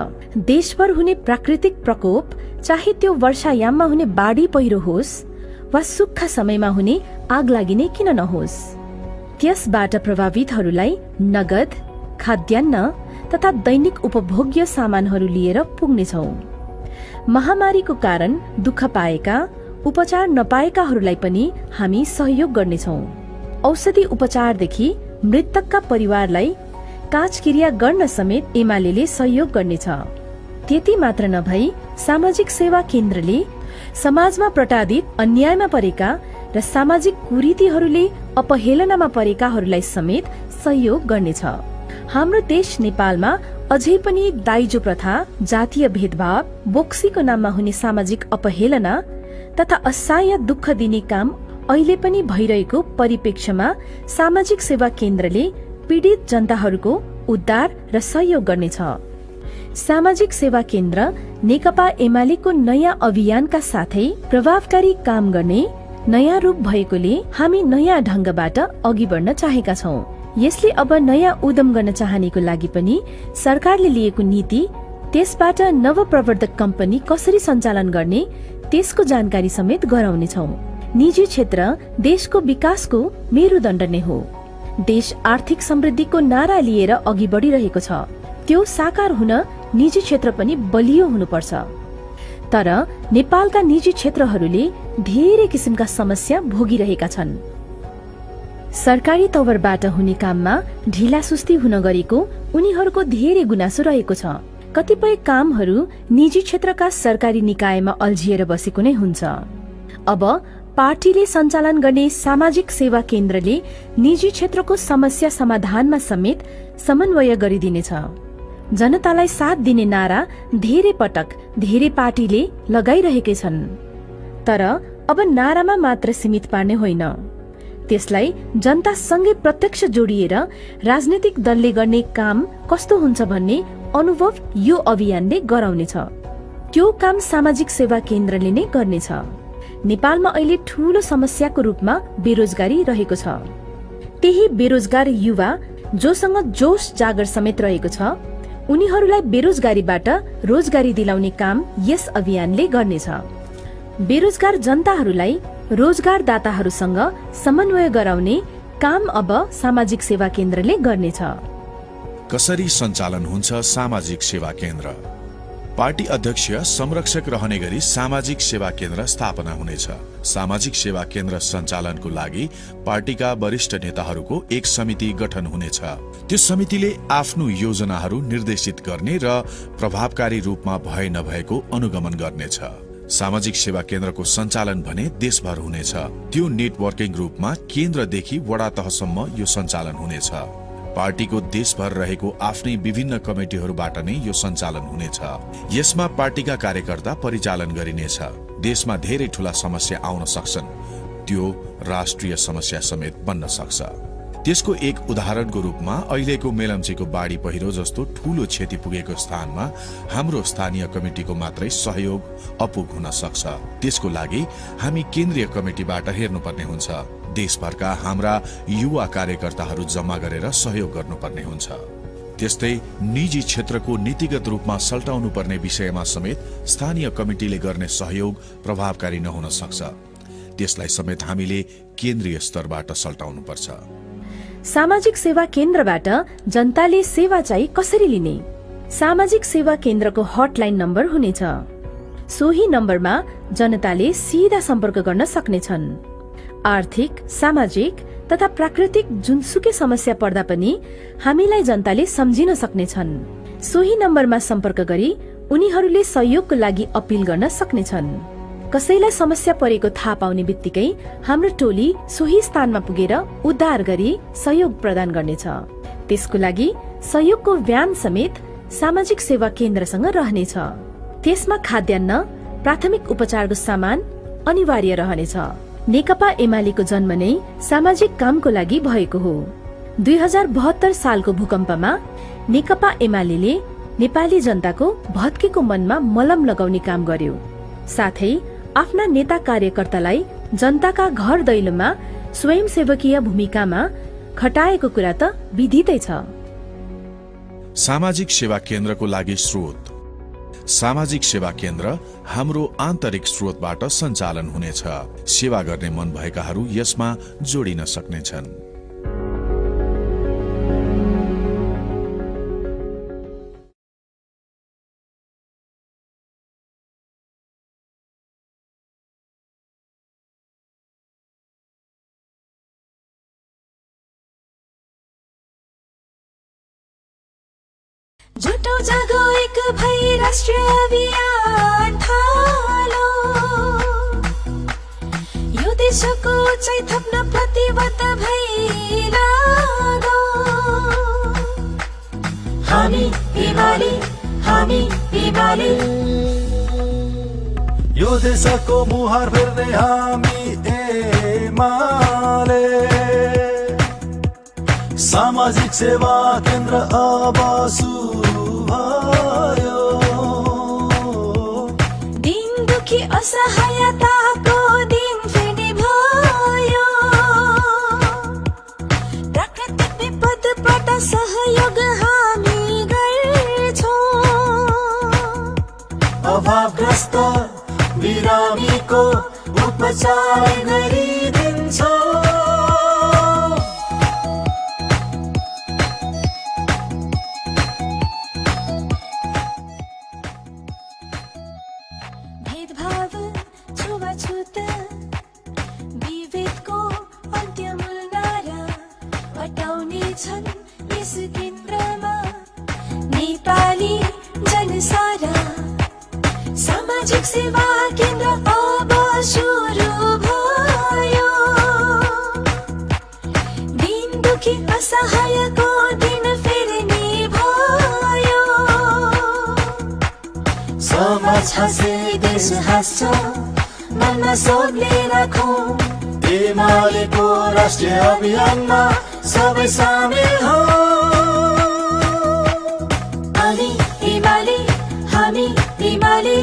देशभर हुने प्राकृतिक प्रकोप, चाहे त्यो वर्षायाममा हुने बाढी पहिरो होस् वा सुक्खा समयमा हुने आगलागी नै किन नहोस्, त्यसबाट प्रभावितहरूलाई नगद, खाद्यान्न तथा दैनिक उपभोग्य सामानहरू लिएर पुग्नेछौं। महामारीको कारण दुःख पाएका, उपचार नपाएकाहरूलाई पनि हामी सहयोग गर्नेछौं। औषधि उपचारदेखि मृतकका परिवारलाई काजक्रिया गर्न समेत एमाले सहयोग गर्नेछ। त्यति मात्र नभई सामाजिक सेवा केन्द्रले समाजमा प्रताडित, अन्यायमा परेका र सामाजिक कुरीतिहरूले अपहेलनामा परेकाहरूलाई समेत सहयोग गर्नेछ। हाम्रो देश नेपालमा अझै पनि दाइजो प्रथा, जातीय भेदभाव, बोक्सीको नाममा हुने सामाजिक अपहेलना तथा असहाय दुःख दिने काम अहिले पनि भइरहेको परिप्रेक्ष्यमा सामाजिक सेवा केन्द्रले पीडित जनताहरूको उद्धार र सहयोग गर्नेछ। सामाजिक सेवा केन्द्र नेकपा एमालेको नयाँ अभियानका साथै प्रभावकारी काम गर्ने नयाँ रूप भएकोले हामी नयाँ ढंगबाट अघि बढ्न चाहेका छौं। यसले अब नयाँ उद्यम गर्न चाहनेको लागि पनि सरकारले लिएको नीति, त्यसबाट नवप्रवर्धक कम्पनी कसरी सञ्चालन गर्ने त्यसको जानकारी समेत गराउनेछौं। निजी क्षेत्र देशको विकासको मेरुदण्ड नै हो। देश आर्थिक समृद्धिको नारा लिएर अघि बढिरहेको छ। त्यो साकार हुन निजी क्षेत्र पनि बलियो हुनुपर्छ। तर नेपालका निजी क्षेत्रहरूले धेरै किसिमका समस्या भोगिरहेका छन्। सरकारी तवरबाट हुने काममा ढिलासुस्ती हुन गरेको उनीहरूको धेरै गुनासो रहेको छ। कतिपय कामहरू निजी क्षेत्रका सरकारी निकायमा अल्झिएर बसेको नै हुन्छ। अब पार्टीले सञ्चालन गर्ने सामाजिक सेवा केन्द्रले निजी क्षेत्रको समस्या समाधानमा समेत समन्वय गरिदिनेछ। जनतालाई साथ दिने नारा धेरै पटक धेरै पार्टीले लगाइरहेकै छन्। तर अब नारामा मात्र सीमित पार्ने होइन, त्यसलाई जनतासँगै प्रत्यक्ष जोडिएर राजनीतिक दलले गर्ने काम कस्तो हुन्छ भन्ने अनुभव यो अभियानले गराउनेछ। त्यो काम सामाजिक सेवा केन्द्रले नै गर्नेछ। नेपालमा अहिले ठूलो समस्याको रूपमा बेरोजगारी रहेको छ। त्यही बेरोजगार युवा जोसँग जोश जागर समेत रहेको छ, उनीहरूलाई बेरोजगारीबाट रोजगारी दिलाउने काम यस अभियानले गर्नेछ। बेरोजगार जनताहरूलाई रोजगारदाताहरूसँग समन्वय गराउने काम अब सामाजिक सेवा केन्द्रले गर्नेछ। कसरी सञ्चालन हुन्छ सामाजिक सेवा केन्द्र? पार्टी अध्यक्ष संरक्षक रहने गरी सामाजिक सेवा केन्द्र स्थापना हुनेछ। सामाजिक सेवा केन्द्र सञ्चालनको लागि पार्टीका वरिष्ठ नेताहरूको एक समिति गठन हुनेछ। त्यस समितिले आफ्नो योजनाहरू निर्देशित गर्ने र प्रभावकारी रूपमा भए नभएको अनुगमन गर्नेछ। सामाजिक सेवा केन्द्रको सञ्चालन भने देशभर हुनेछ। त्यो नेटवर्किङ रूपमा केन्द्रदेखि वडा तहसम्म यो सञ्चालन हुनेछ। पार्टीको देशभर रहेको आफ्नै विभिन्न कमिटिहरूबाट नै यो सञ्चालन हुनेछ। यसमा पार्टीका कार्यकर्ता परिचालन गरिनेछ। देशमा धेरै ठूला समस्या आउन सक्छन्, त्यो राष्ट्रिय समस्या समेत बन्न सक्छ। त्यसको एक उदाहरणको रूपमा अहिलेको मेलम्चीको बाढी पहिरो जस्तो ठूलो क्षति पुगेको स्थानमा हाम्रो स्थानीय कमिटिको मात्रै सहयोग अपुग हुन सक्छ। त्यसको लागि हामी केन्द्रीय कमिटिबाट हेर्नुपर्ने हुन्छ। देशभरका हाम्रा युवा कार्यकर्ताहरू जम्मा गरेर सहयोग गर्नुपर्ने हुन्छ। त्यस्तै निजी क्षेत्रको नीतिगत रूपमा सल्टाउनु पर्ने विषयमा समेत स्थानीय कमिटिले गर्ने सहयोग प्रभावकारी नहुन सक्छ। त्यसलाई समेत हामीले केन्द्रीय स्तरबाट सल्टाउनु पर्छ। सामाजिक सेवा केन्द्रबाट जनताले सेवा चाहिँ कसरी लिने? सामाजिक सेवा केन्द्रको हटलाइन नम्बर हुनेछ। सोही नम्बरमा जनताले सीधा सम्पर्क गर्न सक्नेछन्। आर्थिक, सामाजिक तथा प्राकृतिक जुनसुकै समस्या पर्दा पनि हामीलाई जनताले सम्झिन सक्नेछन्। सोही नम्बरमा सम्पर्क गरी उनीहरूले सहयोगको लागि अपील गर्न सक्नेछन्। कसैलाई समस्या परेको थाहा पाउने बित्तिकै हाम्रो टोली सोही स्थानमा पुगेर उद्धार गरी सहयोग प्रदान गर्नेछ। त्यसको लागि सहयोगको भ्यान समेत सामाजिक सेवा केन्द्रसँग रहनेछ। त्यसमा खाद्यान्न, प्राथमिक उपचारको सामान अनिवार्य रहनेछ। नेकपा एमालेको जन्म नै सामाजिक कामको लागि भएको हो। 2072 सालको भूकम्पमा नेकपा एमालेले नेपाली जनताको भत्केको मनमा मलम लगाउने काम गर्यो। साथै आफ्ना नेता कार्यकर्तालाई जनताका घर दैलोमा स्वयंसेवकीय भूमिकामा खटाएको कुरा त विदितै छ। सामाजिक सेवा केन्द्रको लागि स्रोत। सामाजिक सेवा केन्द्र हाम्रो आन्तरिक स्रोतबाट सञ्चालन हुनेछ। सेवा गर्ने मन भएकाहरू यसमा जोडिन सक्नेछन्। जुटो जागो एक भई राष्ट्रिय अभियान थालो। यो देशको चाहिँ थप्न प्रतिबद्ध भई लागो। एमाले यो देशको मुहार फेर्ने हामी एमाले सामाजिक सेवा केन्द्र अब सुरु भयो दिन दुखी असहायताको दिन फेरि भयो प्राकृतिक विपदबाट सहयोग हामी गर्छौँ अभावग्रस्त बिरामीको उपचार गरिदिन्छौँ भेदभाव छुवाछुत विभेदको अन्त्यमूल नारा हटाउने छन् यस केन्द्रमा नेपाली जनसारा सामाजिक सेवा केन्द्र अब सुरु भयो दिन दुखी असहायको दिन फेर्ने भयो समाज हाँसे देश हाँस्छ मनमा सबले राखौँ एमालेको राष्ट्रिय अभियानमा सबै सामेल हौ एमाले हामी एमाले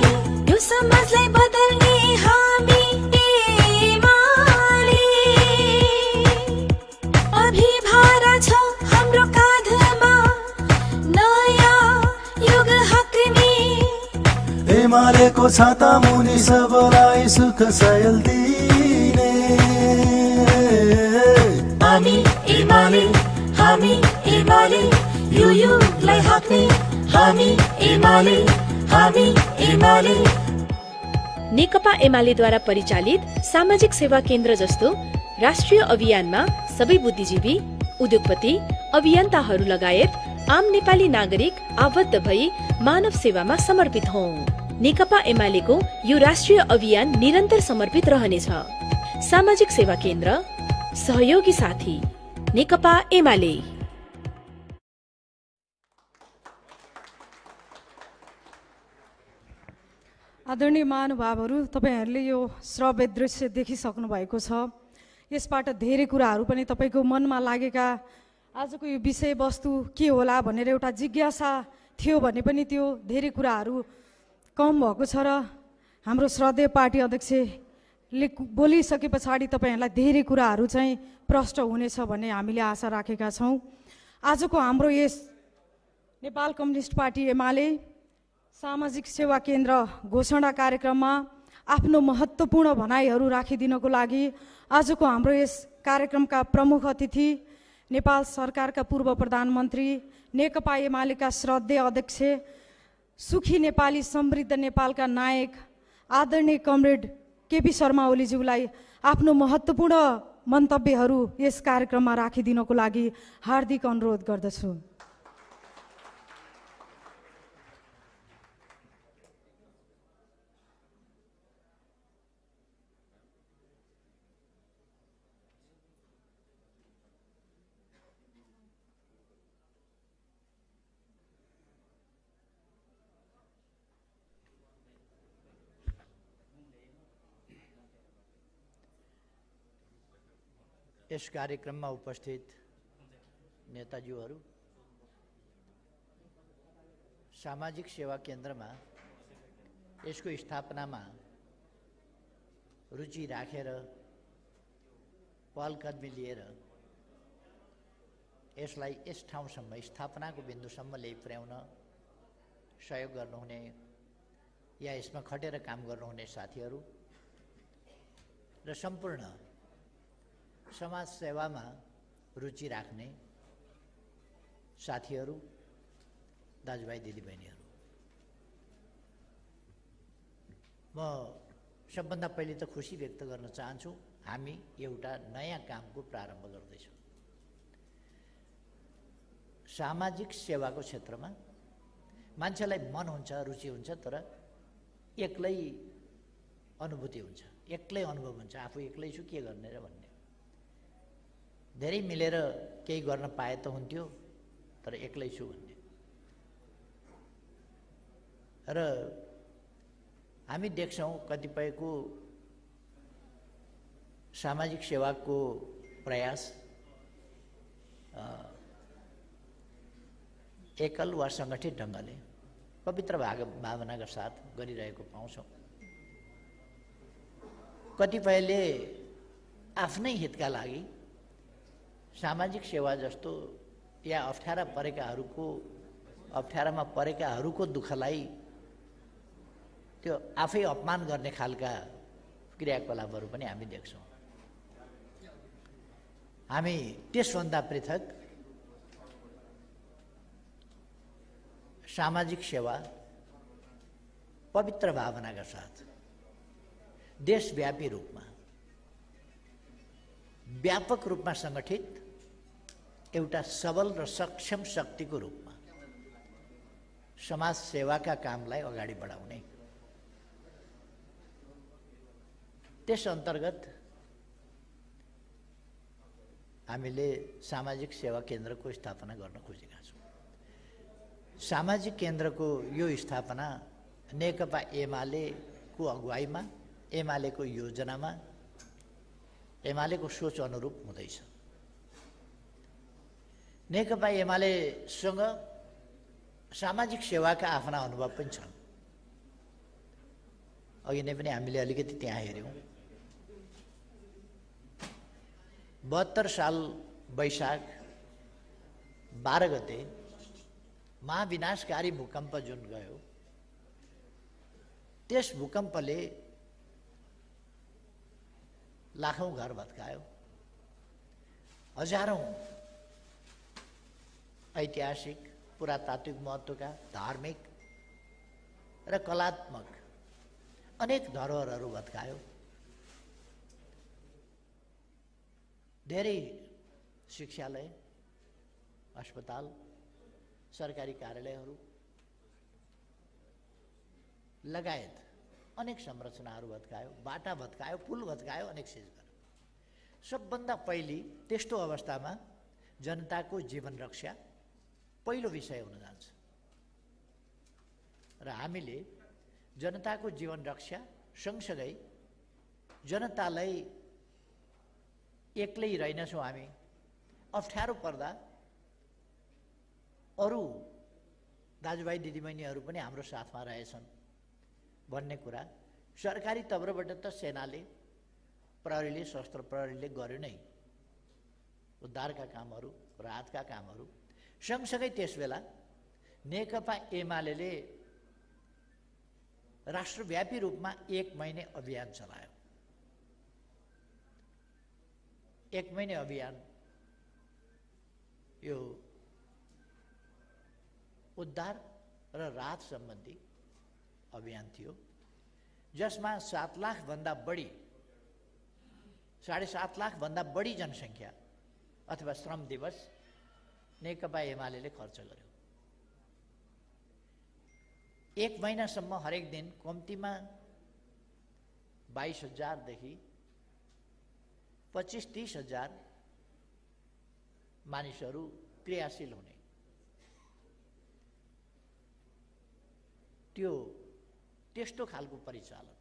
यो समाजलाई बदल्ने हामी एमाले अभिभारा छ हाम्रो काँधमा नयाँ युग हाँक्ने एमालेको छाता मुनि सबलाई सुख सयल दिने हामी एमाले यो युगलाई हाँक्ने हामी एमाले नेकपा एमालेद्वारा परिचालित सामाजिक सेवा केन्द्र जस्तो राष्ट्रिय अभियानमा सबै बुद्धिजीवी उद्योगपति अभियन्ताहरू लगायत आम नेपाली नागरिक आबद्ध भई मानव सेवामा समर्पित हौं। नेकपा एमालेको यो राष्ट्रिय अभियान निरन्तर समर्पित रहनेछ। सामाजिक सेवा केन्द्र सहयोगी साथी नेकपा एमाले। आदरणीय महानुभावहरू, तपाईहरूले यो श्रव्य दृश्य देखिसक्नु भएको छ। यसबाट धेरै कुराहरू पनि तपाईँको मनमा लागेका आजको यो विषयवस्तु के होला भनेर एउटा जिज्ञासा थियो भने पनि त्यो धेरै कुराहरू कम भएको छ र हाम्रो श्रद्धेय पार्टी अध्यक्षले बोलिसके पछाडि तपाईँहरूलाई धेरै कुराहरू चाहिँ प्रष्ट हुनेछ भन्ने हामीले आशा राखेका छौँ। आजको हाम्रो यस नेपाल कम्युनिस्ट पार्टी एमाले सामाजिक सेवा केन्द्र घोषणा कार्यक्रममा आफ्नो महत्त्वपूर्ण भनाइहरू राखिदिनको लागि आजको हाम्रो यस कार्यक्रमका प्रमुख अतिथि नेपाल सरकारका पूर्व प्रधानमन्त्री नेकपा एमालेका श्रद्धेय अध्यक्ष सुखी नेपाली समृद्ध नेपालका नायक आदरणीय कमरेड केपी शर्मा ओलीज्यूलाई आफ्नो महत्त्वपूर्ण मन्तव्यहरू यस कार्यक्रममा राखिदिनको लागि हार्दिक अनुरोध गर्दछु। यस कार्यक्रममा उपस्थित नेताज्यूहरू, सामाजिक सेवा केन्द्रमा यसको स्थापनामा रुचि राखेर पहलकदमी लिएर यसलाई यस ठाउँसम्म स्थापनाको बिन्दुसम्म पुर्याउन सहयोग गर्नुहुने या यसमा खटेर काम गर्नुहुने साथीहरू र सम्पूर्ण समाज सेवामा रुचि राख्ने साथीहरू, दाजुभाइ दिदीबहिनीहरू, म सबभन्दा पहिले त खुसी व्यक्त गर्न चाहन्छु। हामी एउटा नयाँ कामको प्रारम्भ गर्दैछौँ। सामाजिक सेवाको क्षेत्रमा मान्छेलाई मन हुन्छ, रुचि हुन्छ, तर एक्लै अनुभूति हुन्छ, एक्लै अनुभव हुन्छ, आफू एक्लै छु के गर्ने र भन्ने। धेरै मिलेर केही गर्न पाए त हुन्थ्यो, तर एक्लै छु भन्ने। र हामी देख्छौँ कतिपयको सामाजिक सेवाको प्रयास एकल वा सङ्गठित ढङ्गले पवित्र भावनाका साथ गरिरहेको पाउँछौँ। कतिपयले आफ्नै हितका लागि सामाजिक सेवा जस्तो या अप्ठ्यारामा परेकाहरूको दुःखलाई त्यो आफै अपमान गर्ने खालका क्रियाकलापहरू पनि हामी देख्छौँ। हामी त्यसभन्दा पृथक सामाजिक सेवा पवित्र भावनाका साथ देशव्यापी रूपमा व्यापक रूपमा सङ्गठित एउटा सबल र सक्षम शक्तिको रूपमा समाज सेवाका कामलाई अगाडि बढाउने, त्यस अन्तर्गत हामीले सामाजिक सेवा केन्द्रको स्थापना गर्न खोजेका छौँ। सामाजिक केन्द्रको यो स्थापना नेकपा एमालेको अगुवाईमा, एमालेको योजनामा, एमालेको सोच अनुरूप हुँदैछ। नेकपा एमालेसँग सामाजिक सेवाका आफ्ना अनुभव पनि छन्। अघि नै पनि हामीले अलिकति त्यहाँ हेऱ्यौँ। 72 साल वैशाख 12 गते महाविनाशकारी भूकम्प जुन गयो, त्यस भूकम्पले लाखौँ घर भत्कायो, हजारौँ ऐतिहासिक पुरातात्विक महत्त्वका धार्मिक र कलात्मक अनेक धरोहरहरू भत्कायो। धेरै शिक्षालय, अस्पताल, सरकारी कार्यालयहरू लगायत अनेक संरचनाहरू भत्कायो, बाटा भत्कायो, पुल भत्कायो, अनेक चिज गर्यो। सबभन्दा पहिले त्यस्तो अवस्थामा जनताको जीवन रक्षा पहिलो विषय हुन जान्छ र हामीले जनताको जीवन रक्षा सँगसँगै जनतालाई एक्लै रहेनछौँ। हामी अप्ठ्यारो पर्दा अरू दाजुभाइ दिदीबहिनीहरू पनि हाम्रो साथमा रहेछन् भन्ने कुरा सरकारी तर्फबाट त सेनाले, प्रहरीले, सशस्त्र प्रहरीले गर्यो नै उद्धारका कामहरू, राहतका कामहरू। सँगसँगै त्यसबेला नेकपा एमाले राष्ट्रव्यापी रूपमा 1 महिने अभियान चलायो। 1 महिने अभियान यो उद्धार र राहत सम्बन्धी अभियान थियो, जसमा 7 लाखभन्दा बढी, 7.5 लाखभन्दा बढी जनसङ्ख्या अथवा श्रम दिवस नेकपा एमाले खर्च गर्यो। 1 महिनासम्म हरेक दिन कम्तीमा 22,000 देखि 25-30 हजार मानिसहरू क्रियाशील हुने, त्यो त्यस्तो खालको परिचालन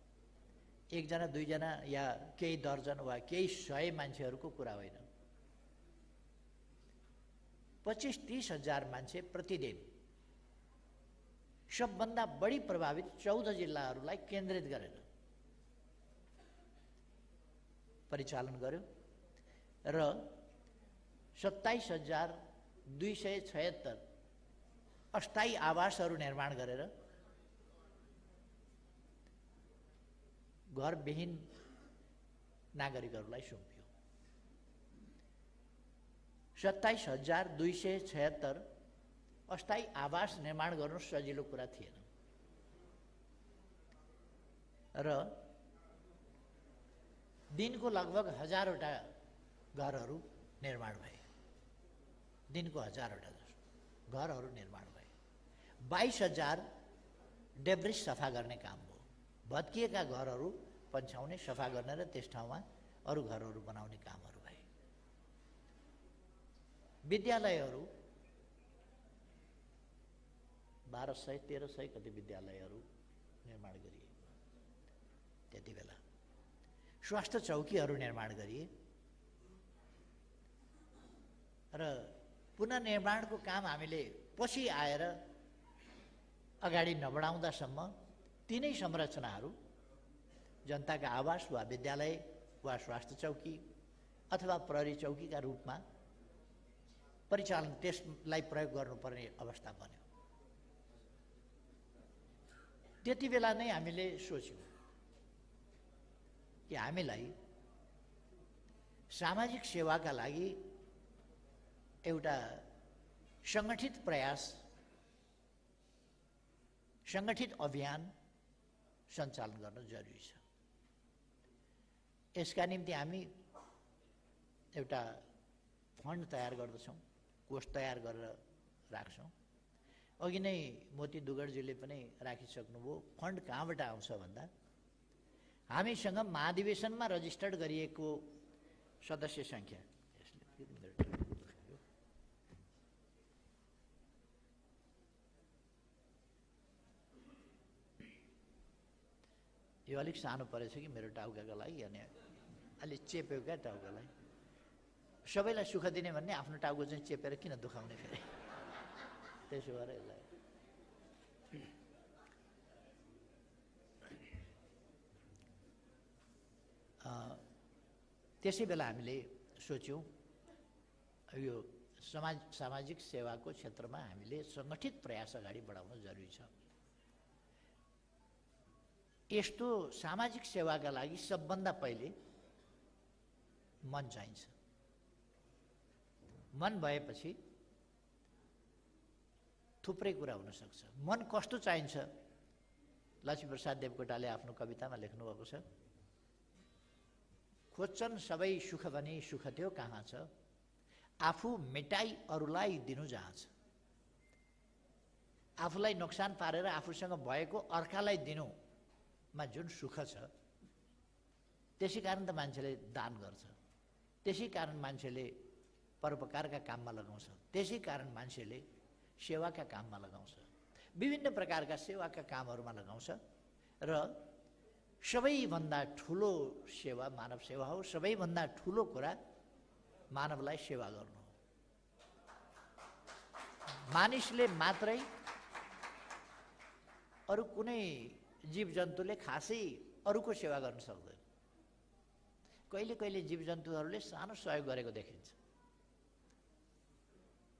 1 जना 2 जना या केही दर्जन वा केही 100 मान्छेहरूको कुरा होइन। 25-30 हजार मान्छे प्रतिदिन सबभन्दा बढी प्रभावित 14 जिल्लाहरूलाई केन्द्रित गरेर परिचालन गर्यो र 27,276 अस्थायी आवासहरू निर्माण गरेर घरविहीन नागरिकहरूलाई सुम्पियो। 27,276 अस्थायी आवास निर्माण गर्नु सजिलो कुरा थिएन र दिनको लगभग 1000वटा घरहरू निर्माण भए। दिनको 1000वटा घरहरू निर्माण भए। 22,000 डेब्रिज सफा गर्ने काम भयो। भत्किएका घरहरू पन्छाउने, सफा गर्ने र त्यस ठाउँमा अरू घरहरू बनाउने कामहरू भए। विद्यालयहरू 1200 1300 कति विद्यालयहरू निर्माण गरिए। त्यति बेला स्वास्थ्य चौकीहरू निर्माण गरिए र पुनर्निर्माणको काम हामीले पछि आएर अगाडि नबढाउँदासम्म तिनै संरचनाहरू जनताका आवास वा विद्यालय वा स्वास्थ्य चौकी अथवा प्रहरी चौकीका रूपमा परिचालन त्यसलाई प्रयोग गर्नुपर्ने अवस्था बन्यो। त्यति बेला नै हामीले सोच्यौँ कि हामीलाई सामाजिक सेवाका लागि एउटा सङ्गठित प्रयास, सङ्गठित अभियान सञ्चालन गर्न जरुरी छ। यसका निम्ति हामी एउटा फन्ड तयार गर्दछौँ, कोष तयार गरेर राख्छौँ। अघि नै मोती दुगडजीले पनि राखिसक्नुभयो। फन्ड कहाँबाट आउँछ भन्दा हामीसँग महाधिवेशनमा रजिस्टर्ड गरिएको सदस्य सङ्ख्या, यो अलिक सानो परेछ कि मेरो टाउकाका लागि, अनि अलि चेप्यो क्या टाउकालाई। सबैलाई सुख दिने भन्ने आफ्नो टाउको चाहिँ चेपेर किन दुखाउने फेरि, त्यसो भएर यसलाई त्यसै बेला हामीले सोच्यौँ यो सामाजिक सेवाको क्षेत्रमा हामीले सङ्गठित प्रयास अगाडि बढाउन जरुरी छ। यस्तो सामाजिक सेवाका लागि सबभन्दा पहिले मन चाहिन्छ। मन भएपछि थुप्रै कुरा हुन सक्छ। मन कस्तो चाहिन्छ? लक्ष्मीप्रसाद देवकोटाले आफ्नो कवितामा लेख्नुभएको छ, खोज्छन् सबै सुख भने सुख त्यो कहाँ छ, आफू मेटाई अरूलाई दिनु जहाँ छ। आफूलाई नोक्सान पारेर आफूसँग भएको अर्कालाई दिनुमा जुन सुख छ, त्यसै कारण त मान्छेले दान गर्छ, त्यसै कारण मान्छेले परोपकारका काममा लगाउँछ, त्यसै कारण मान्छेले सेवाका काममा लगाउँछ, विभिन्न प्रकारका सेवाका कामहरूमा लगाउँछ। र सबैभन्दा ठुलो सेवा मानव सेवा हो। सबैभन्दा ठुलो कुरा मानवलाई सेवा गर्नु हो। मानिसले मात्रै, अरू कुनै जीव जन्तुले खासै अरूको सेवा गर्न सक्दैन। कहिले कहिले जीव जन्तुहरूले सानो सहयोग गरेको देखिन्छ।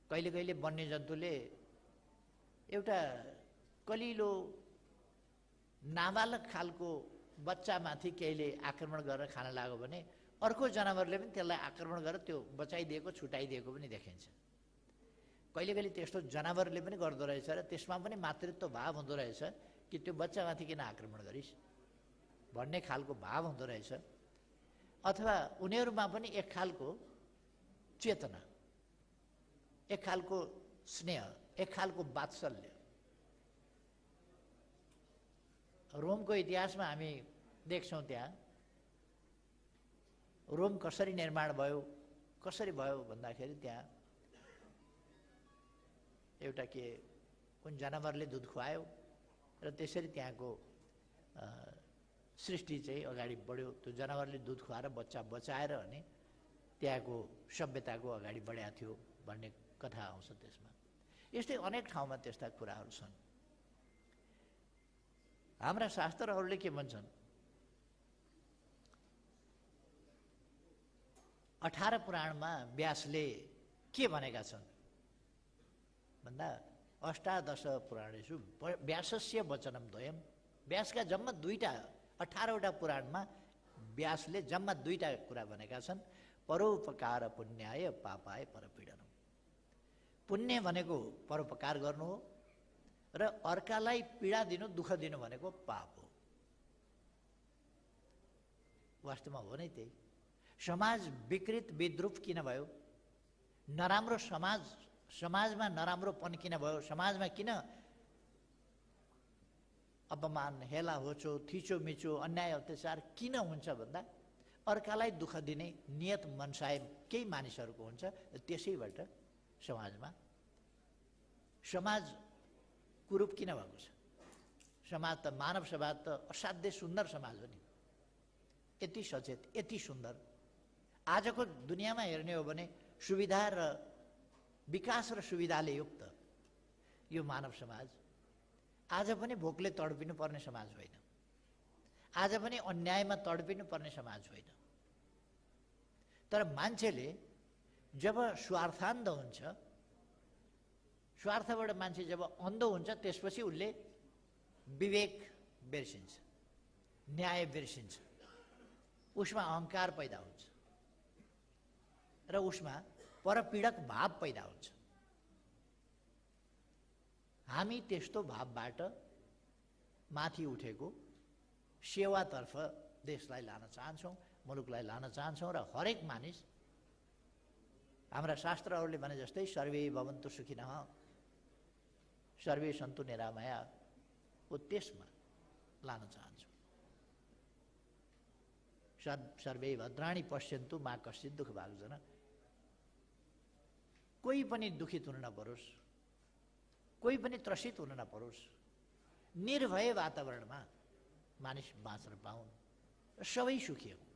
कहिले कहिले वन्यजन्तुले एउटा कलिलो नाबालक खालको बच्चामाथि केहीले आक्रमण गरेर खान लाग्यो भने अर्को जनावरले पनि त्यसलाई आक्रमण गरेर त्यो बचाइदिएको छुटाइदिएको पनि देखिन्छ। कहिले कहिले त्यस्तो जनावरले पनि गर्दो रहेछ र त्यसमा पनि मातृत्व भाव हुँदो रहेछ कि त्यो बच्चामाथि किन आक्रमण गरिस् भन्ने खालको भाव हुँदो रहेछ। अथवा उनीहरूमा पनि एक खालको चेतना, एक खालको स्नेह, एक खालको वात्सल्य। रोमको इतिहासमा हामी देख्छौँ त्यहाँ रोम कसरी निर्माण भयो, कसरी भयो भन्दाखेरि त्यहाँ एउटा कुन जनावरले दुध खुवायो र त्यसरी त्यहाँको सृष्टि चाहिँ अगाडि बढ्यो। त्यो जनावरले दुध खुवाएर बच्चा बचाएर अनि त्यहाँको सभ्यताको अगाडि बढाएको थियो भन्ने कथा आउँछ त्यसमा। यस्तै अनेक ठाउँमा त्यस्ता कुराहरू छन्। हाम्रा शास्त्रहरूले के भन्छन्? 18 पुराणमा व्यासले के भनेका छन् भन्दा अष्टादश पुराणेषु व्यासस्य वचनम द्वयम्। व्यासका जम्मा 18वटा पुराणमा व्यासले जम्मा 2टा कुरा भनेका छन्। परोपकार पुण्याय पापाय परपीडनम्। पुण्य भनेको परोपकार गर्नु हो र अर्कालाई पीडा दिनु, दुःख दिनु भनेको पाप हो। वास्तवमा हो नै त्यही। समाज विकृत विद्रूप किन भयो? नराम्रो समाजमा नराम्रोपन किन भयो? समाजमा किन अपमान, हेला होचो, थिचो मिचो, अन्याय अत्याचार किन हुन्छ भन्दा अर्कालाई दुःख दिने नियत मनसाय केही मानिसहरूको हुन्छ। त्यसैबाट समाज कुरूप किन भएको छ? समाज त मानव समाज त असाध्यै सुन्दर समाज हो नि, यति सचेत, यति सुन्दर। आजको दुनियाँमा हेर्ने हो भने सुविधा र विकास र सुविधाले युक्त यो मानव समाज आज पनि भोकले तडपिनु पर्ने समाज होइन, आज पनि अन्यायमा तडपिनु पर्ने समाज होइन। तर मान्छेले जब स्वार्थान्ध हुन्छ, स्वार्थबाट मान्छे जब अन्ध हुन्छ, त्यसपछि उसले विवेक बिर्सिन्छ, न्याय बिर्सिन्छ, उसमा अहङ्कार पैदा हुन्छ र उसमा परपीडक भाव पैदा हुन्छ। हामी त्यस्तो भावबाट माथि उठेको सेवातर्फ देशलाई लान चाहन्छौँ, मुलुकलाई लान चाहन्छौँ र हरेक मानिस हाम्रा शास्त्रहरूले भने जस्तै सर्वे भवन्तु सुखिनः सर्वे सन्तु निरामया हो त्यसमा लान चाहन्छौँ। सर्वे भद्राणि पश्यन्तु मा कश्चित् दुःख भाग्जन। कोही पनि दुखित हुन नपरोस्, कोही पनि त्रसित हुन नपरोस्, निर्भय वातावरणमा मानिस बाँच्न पाउन् र सबै सुखी हुन्।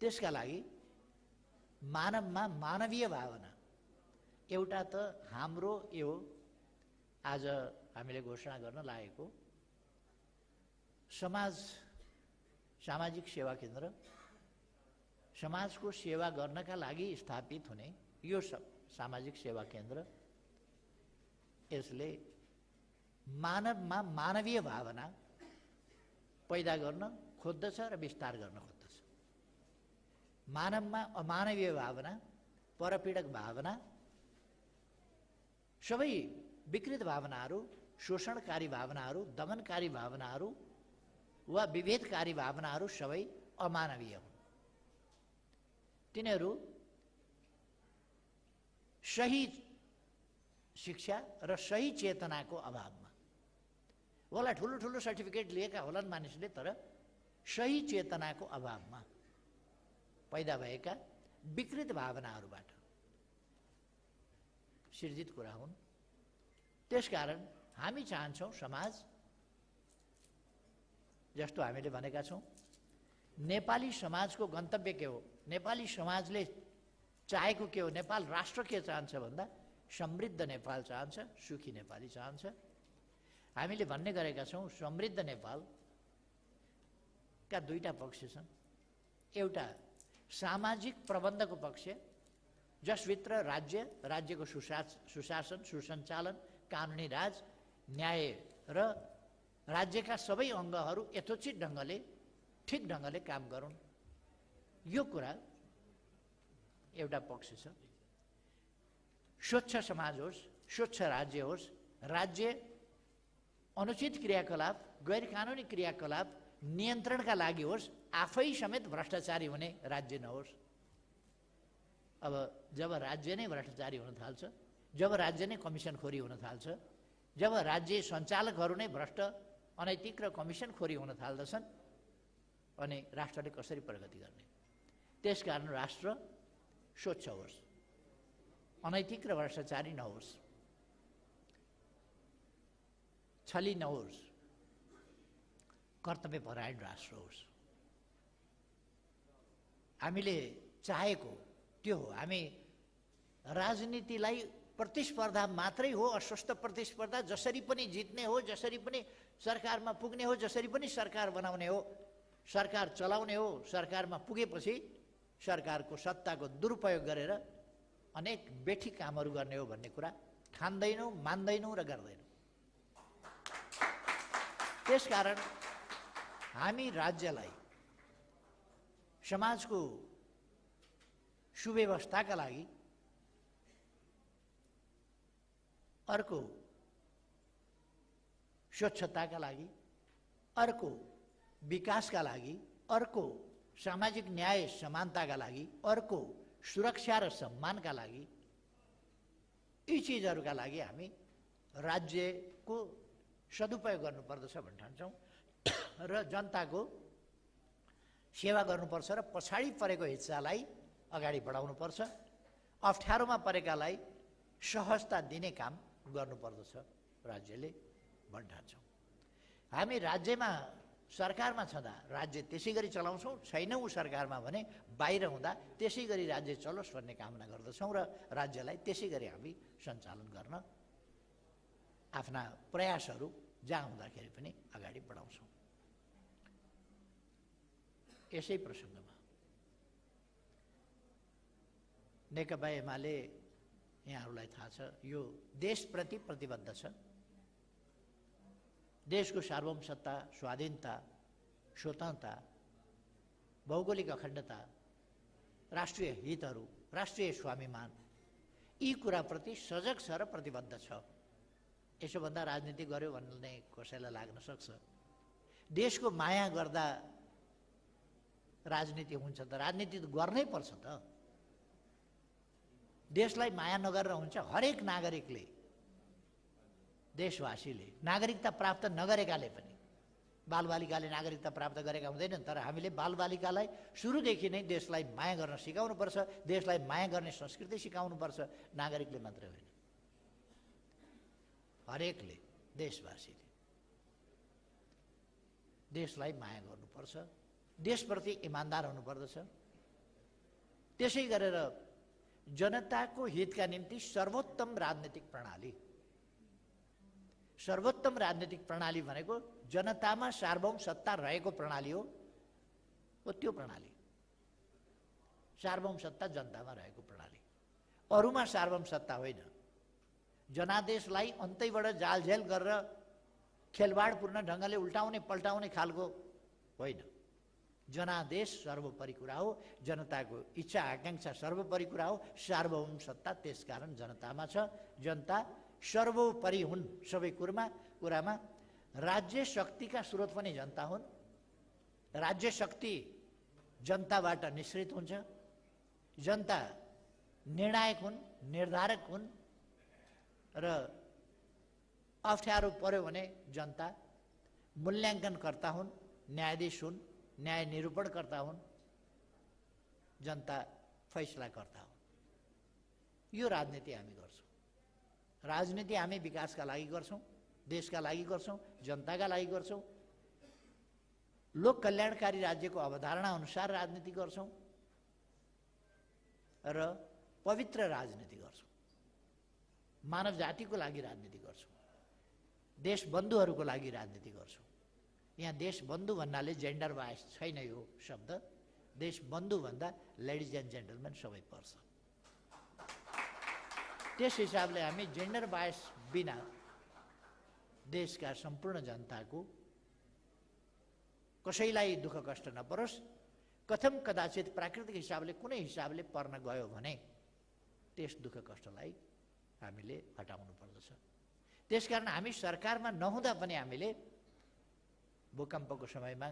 त्यसका लागि मानवमा मानवीय भावना एउटा त हाम्रो यो आज हामीले घोषणा गर्न लागेको सामाजिक सेवा केन्द्र, समाजको सेवा गर्नका लागि स्थापित हुने यो सामाजिक सेवा केन्द्र, यसले मानवमा मानवीय भावना पैदा गर्न खोज्दछ र विस्तार गर्न खोज्दछ। मानवमा अमानवीय भावना, परपीडक भावना, सबै विकृत भावनाहरू, शोषणकारी भावनाहरू, दमनकारी भावनाहरू वा विभेदकारी भावनाहरू सबै अमानवीय हुन्। तिनीहरू सही शिक्षा र सही चेतनाको अभावमा होला, ठुलो ठुलो सर्टिफिकेट लिएका होलान् मानिसले, तर सही चेतनाको अभावमा पैदा भएका विकृत भावनाहरूबाट सिर्जित कुरा हुन्। त्यसकारण हामी चाहन्छौँ समाज जस्तो हामीले भनेका छौँ, नेपाली समाजको गन्तव्य के हो, नेपाली समाजले चाहेको के हो, नेपाल राष्ट्र के चाहन्छ भन्दा समृद्ध नेपाल चाहन्छ, सुखी नेपाली चाहन्छ। हामीले भन्ने गरेका छौँ समृद्ध नेपालका दुईटा पक्ष छन्। एउटा सामाजिक प्रबन्धको पक्ष, जसभित्र राज्यको सुशासन, सुसञ्चालन, कानुनी राज, न्याय र राज्यका सबै अङ्गहरू यथोचित ढङ्गले, ठिक ढङ्गले काम गरून्, यो कुरा एउटा पक्ष छ। स्वच्छ समाज होस्, स्वच्छ राज्य होस्, राज्य अनुचित क्रियाकलाप, गैर कानुनी क्रियाकलाप नियन्त्रणका लागि होस्, आफै समेत भ्रष्टाचारी हुने राज्य नहोस्। अब जब राज्य नै भ्रष्टाचारी हुन थाल्छ, जब राज्य नै कमिसनखोरी हुन थाल्छ, जब राज्य सञ्चालकहरू नै भ्रष्ट, अनैतिक र कमिसनखोरी हुन थाल्दछन्, अनि राष्ट्रले कसरी प्रगति गर्ने? त्यसकारण राष्ट्र स्वच्छ होस्, अनैतिक र भ्रष्टाचारी नहोस्, छली नहोस्, कर्तव्यपरायण राष्ट्र होस्। हामीले चाहेको त्यो हो। हामी राजनीतिलाई प्रतिस्पर्धा मात्रै हो, अस्वस्थ प्रतिस्पर्धा, जसरी पनि जित्ने हो, जसरी पनि सरकारमा पुग्ने हो, जसरी पनि सरकार बनाउने हो, सरकार चलाउने हो, सरकारमा पुगेपछि सरकारको सत्ताको दुरुपयोग गरेर अनेक बेठी कामहरू गर्ने हो भन्ने कुरा ठान्दैनौँ, मान्दैनौँ र गर्दैनौँ। त्यसकारण हामी राज्यलाई समाजको सुव्यवस्थाका लागि, अर्को स्वच्छताका लागि, अर्को विकासका लागि, अर्को सामाजिक न्याय समानताका लागि, अर्को सुरक्षा र सम्मानका लागि, यी चिजहरूका लागि हामी राज्यको सदुपयोग गर्नुपर्दछ भन्ने ठान्छौँ र जनताको सेवा गर्नुपर्छ र पछाडि परेको हिस्सालाई अगाडि बढाउनुपर्छ, अप्ठ्यारोमा परेकालाई सहजता दिने काम गर्नुपर्दछ राज्यले भन्न ठान्छौँ। हामी राज्यमा सरकारमा छँदा राज्य त्यसै गरी चलाउँछौँ, छैनौँ सरकारमा भने बाहिर हुँदा त्यसै गरी राज्य चलोस् भन्ने कामना गर्दछौँ र राज्यलाई त्यसै गरी हामी सञ्चालन गर्न आफ्ना प्रयासहरू जहाँ हुँदाखेरि पनि अगाडि बढाउँछौँ। यसै प्रसङ्गमा नेकपा एमाले यहाँहरूलाई थाहा छ यो देशप्रति प्रतिबद्ध छ। देशको सार्वभौमसत्ता, स्वाधीनता, स्वतन्त्रता, भौगोलिक अखण्डता, राष्ट्रिय हितहरू, राष्ट्रिय स्वाभिमान यी कुराप्रति सजग छ र प्रतिबद्ध छ। यसोभन्दा राजनीति गर्यो भन्ने कसैलाई लाग्न सक्छ। देशको माया गर्दा राजनीति हुन्छ त राजनीति त गर्नै पर्छ त। देशलाई माया नगरेर हुन्छ? हरेक नागरिकले, देशवासीले नागरिकता प्राप्त नगरेकाले पनि, बालबालिकाले नागरिकता प्राप्त गरेका हुँदैनन्, तर हामीले बालबालिकालाई सुरुदेखि नै देशलाई माया गर्न सिकाउनुपर्छ, देशलाई माया गर्ने संस्कृति सिकाउनुपर्छ। नागरिकले मात्रै होइन, हरेकले, देशवासीले देशलाई माया गर्नुपर्छ, देशप्रति इमान्दार हुनुपर्दछ। त्यसै गरेर जनताको हितका निम्ति सर्वोत्तम राजनीतिक प्रणाली, सर्वोत्तम राजनीतिक प्रणाली भनेको जनतामा सार्वभौम सत्ता रहेको प्रणाली हो त्यो प्रणाली। सार्वभौम सत्ता जनतामा रहेको प्रणाली, अरूमा सार्वभौम सत्ता होइन। जनादेशलाई अन्तैबाट जालझेल गरेर खेलवाडपूर्ण ढङ्गले उल्टाउने पल्टाउने खालको होइन। जनादेश सर्वोपरि कुरा हो, जनताको इच्छा आकाङ्क्षा सर्वोपरि कुरा हो। सार्वभौम सत्ता त्यसकारण जनतामा छ। जनता सर्वोपरि हुन् सबै कुरामा। राज्य शक्तिका स्रोत पनि जनता हुन्। राज्य शक्ति जनताबाट निश्रित हुन्छ। जनता निर्णायक हुन्, निर्धारक हुन् र अप्ठ्यारो पर्यो भने जनता मूल्याङ्कनकर्ता हुन्, न्यायाधीश हुन्, न्याय निरूपणकर्ता हुन्, जनता फैसलाकर्ता हुन्। यो राजनीति हामी गर्छौँ। राजनीति हामी विकासका लागि गर्छौँ, देशका लागि गर्छौँ, जनताका लागि गर्छौँ। लोक कल्याणकारी राज्यको अवधारणा अनुसार राजनीति गर्छौँ र पवित्र राजनीति गर्छौँ। मानव जातिको लागि राजनीति गर्छौँ, देशबन्धुहरूको लागि राजनीति गर्छौँ। यहाँ देशबन्धु भन्नाले जेन्डर बायस छैन यो शब्द। देशबन्धु भन्दा लेडिज एन्ड जेन्टलमेन सबै पर्छ। त्यस हिसाबले हामी जेन्डर बायस बिना देशका सम्पूर्ण जनताको कसैलाई दुःख कष्ट नपरोस्, कथम कदाचित प्राकृतिक हिसाबले कुनै हिसाबले पर्न गयो भने त्यस दुःख कष्टलाई हामीले हटाउनु पर्दछ। त्यसकारण हामी सरकारमा नहुँदा पनि हामीले भूकम्पको समयमा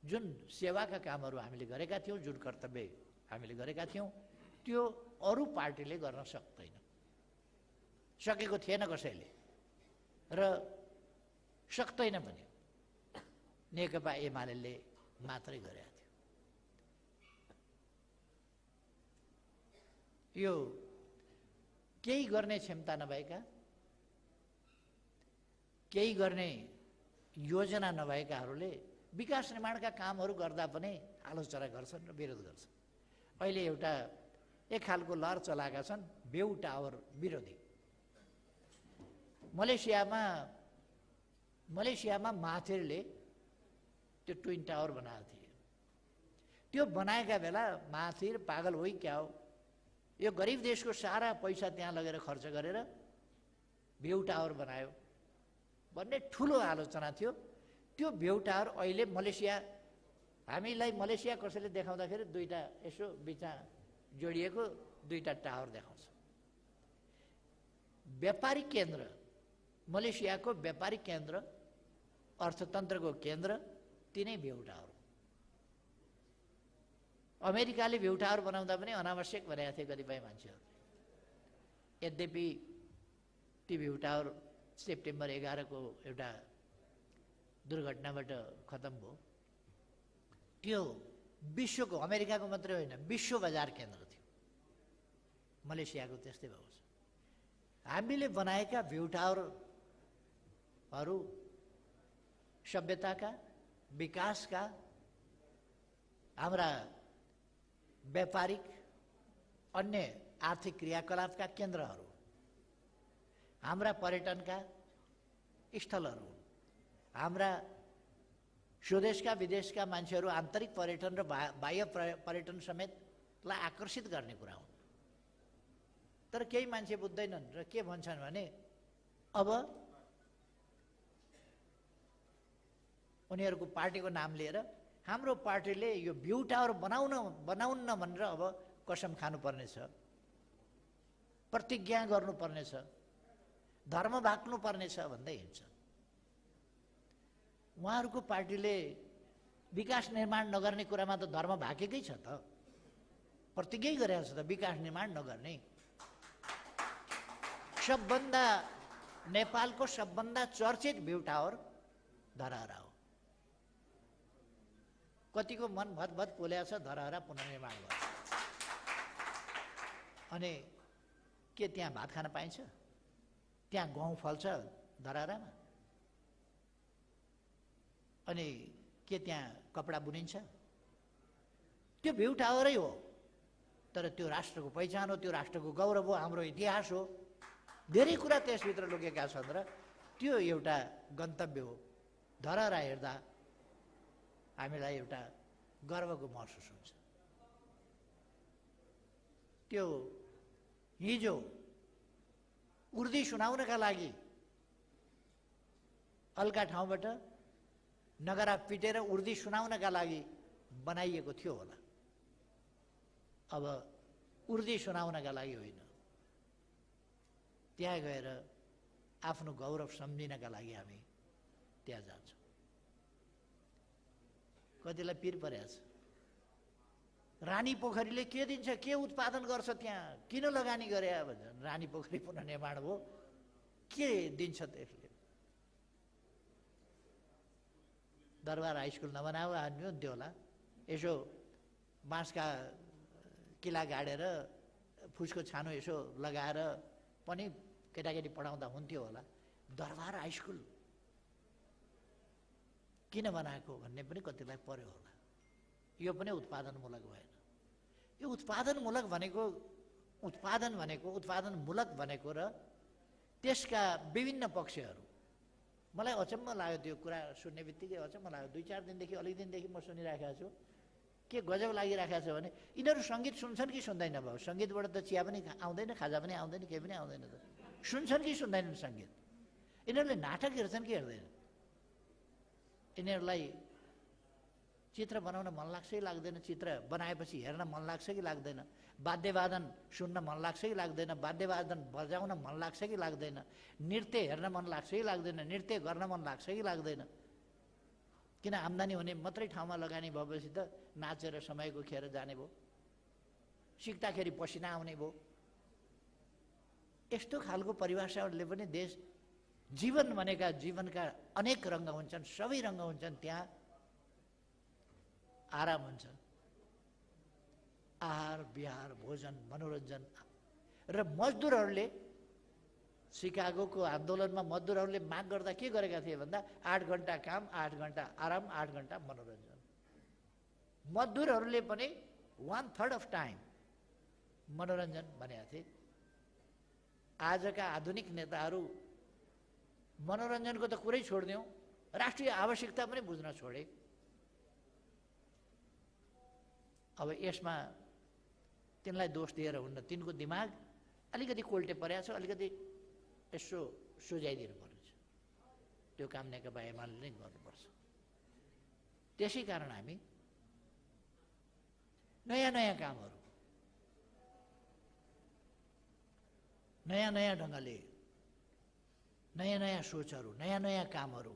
जुन सेवाका कामहरू हामीले गरेका थियौँ, जुन कर्तव्य हामीले गरेका थियौँ, त्यो अरू पार्टीले गर्न सक्दैन, सकेको थिएन कसैले र सक्दैन पनि। नेकपा एमाले मात्रै गरेका थियो। यो केही गर्ने क्षमता नभएका, केही गर्ने योजना नभएकाहरूले विकास निर्माणका कामहरू गर्दा पनि आलोचना गर्छन् र विरोध गर्छन्। अहिले एउटा एक खालको लहर चलाएका छन् बेउ टावर विरोधी। मलेसियामा माथिरले त्यो ट्विन टावर बनाएको थिए। त्यो बनाएका बेला माथिर पागल होइ क्या हो, यो गरिब देशको सारा पैसा त्यहाँ लगेर खर्च गरेर बेउ टावर बनायो भन्ने ठुलो आलोचना थियो। त्यो बेउ टावर अहिले हामीलाई मलेसिया कसैले देखाउँदाखेरि दुईटा यसो बिचमा जोडिएको दुईटा टावर देखाउँछ। व्यापारिक केन्द्र, मलेसियाको व्यापारिक केन्द्र, अर्थतन्त्रको केन्द्र तिनै बेउ टावर। अमेरिकाले बेउ टावर बनाउँदा पनि अनावश्यक भनेका थिए कतिपय मान्छेहरू। यद्यपि ती बेउ टावर सेप्टेम्बर 11 को एउटा दुर्घटनाबाट खतम भयो। त्यो विश्वको, अमेरिकाको मात्रै होइन, विश्व बजार केन्द्र थियो। मलेसियाको त्यस्तै भएको छ। हामीले बनाएका बेउ टावर सभ्यताका, विकासका, हाम्रा व्यापारिक अन्य आर्थिक क्रियाकलापका केन्द्रहरू, हाम्रा पर्यटनका स्थलहरू, हाम्रा स्वदेशका विदेशका मान्छेहरू आन्तरिक पर्यटन र बाह्य पर्यटन समेतलाई आकर्षित गर्ने कुरा हुन्। तर केही मान्छे बुझ्दैनन् र के भन्छन् भने अब उनीहरूको पार्टीको नाम लिएर हाम्रो पार्टीले यो भ्यू टावर बनाउन्न भनेर अब कसम खानुपर्नेछ, प्रतिज्ञा गर्नुपर्नेछ, धर्म भाग्नुपर्नेछ भन्दै हिँड्छ। उहाँहरूको पार्टीले विकास निर्माण नगर्ने कुरामा त धर्म भागेकै छ त, प्रतिज्ञै गरेको छ त विकास निर्माण नगर्ने। सबभन्दा नेपालको सबभन्दा चर्चित भ्यू टावर धरहरा हो। कतिको मन भदभद पोल्या छ धरहरा पुनर्निर्माण गर्छ। अनि के त्यहाँ भात खान पाइन्छ? त्यहाँ गहुँ फल्छ धरहरामा? अनि के त्यहाँ कपडा बुनिन्छ? त्यो भ्यू टावरै हो, तर त्यो राष्ट्रको पहिचान हो, त्यो राष्ट्रको गौरव हो, हाम्रो इतिहास हो। धेरै कुरा त्यसभित्र लुकेका छन् र त्यो एउटा गन्तव्य हो। धरहरा हेर्दा हामीलाई एउटा गर्वको महसुस हुन्छ। त्यो हिजो उर्दी सुनाउनका लागि अलका ठाउँबाट नगरा पिटेर उर्दी सुनाउनका लागि बनाइएको थियो होला। अब उर्दी सुनाउनका लागि होइन, त्यहाँ गएर आफ्नो गौरव सम्झिनका लागि हामी त्यहाँ जान्छौँ। कतिलाई पिर परेको छ। रानी पोखरीले के दिन्छ, के उत्पादन गर्छ, त्यहाँ किन लगानी गरे भन्छ। रानी पोखरी पुनर्निर्माण हो, के दिन्छ त्यसले? दरबार हाई स्कुल नबनाऊ आदमी हुन्थ्यो होला, यसो बाँसका किला गाडेर फुसको छानो यसो लगाएर पनि केटाकेटी पढाउँदा हुन्थ्यो होला। दरबार हाई स्कुल किन बनाएको भन्ने पनि कतिलाई पर्यो होला। यो पनि उत्पादनमूलक भएन। यो उत्पादनमूलक भनेको उत्पादनमूलक भनेको र त्यसका विभिन्न पक्षहरू, मलाई अचम्म लाग्यो त्यो कुरा सुन्ने बित्तिकै अचम्म लाग्यो। 2-4 दिनदेखि अलिक दिनदेखि म सुनिराखेको छु। के गजब लागिराखेको छ भने यिनीहरू सङ्गीत सुन्छन् कि सुन्दैन? भाउ सङ्गीतबाट त चिया पनि आउँदैन, खाजा पनि आउँदैन, केही पनि आउँदैन त। सुन्छन् कि सुन्दैनन् सङ्गीत? यिनीहरूले नाटक हेर्छन् कि हेर्दैनन्? यिनीहरूलाई चित्र बनाउन मन लाग्छ कि लाग्दैन? चित्र बनाएपछि हेर्न मन लाग्छ कि लाग्दैन? वाद्यवादन सुन्न मन लाग्छ कि लाग्दैन? वाद्यवादन बजाउन मन लाग्छ कि लाग्दैन? नृत्य हेर्न मन लाग्छ कि लाग्दैन? नृत्य गर्न मन लाग्छ कि लाग्दैन? किन आम्दानी हुने मात्रै ठाउँमा लगानी भएपछि त नाचेर समयको खेर जाने भयो, सिक्दाखेरि पसिना आउने भयो। यस्तो खालको परिभाषाहरूले पनि देश जीवन भनेका जीवनका अनेक रङ्ग हुन्छन्, सबै रङ्ग हुन्छन्। त्यहाँ आराम हुन्छ, आहार विहार भोजन मनोरञ्जन। र मजदुरहरूले सिकागोको आन्दोलनमा मजदुरहरूले माग गर्दा के गरेका थिए भन्दा 8 घण्टा काम, 8 घण्टा आराम, 8 घण्टा मनोरञ्जन। मजदुरहरूले पनि 1/3 अफ टाइम मनोरञ्जन भनेका थिए। आजका आधुनिक नेताहरू मनोरञ्जनको त कुरै छोडिदिउँ, राष्ट्रिय आवश्यकता पनि बुझ्न छोडे। अब यसमा तिनलाई दोष दिएर हुन्न, तिनको दिमाग अलिकति कोल्टे परेको छ, अलिकति यसो सुझाइदिनु पर्छ। त्यो काम नेकपा एमाले नै गर्नुपर्छ। त्यसै कारण हामी नयाँ नयाँ कामहरू, नयाँ नयाँ ढङ्गले नयाँ नयाँ सोचहरू, नयाँ नयाँ कामहरू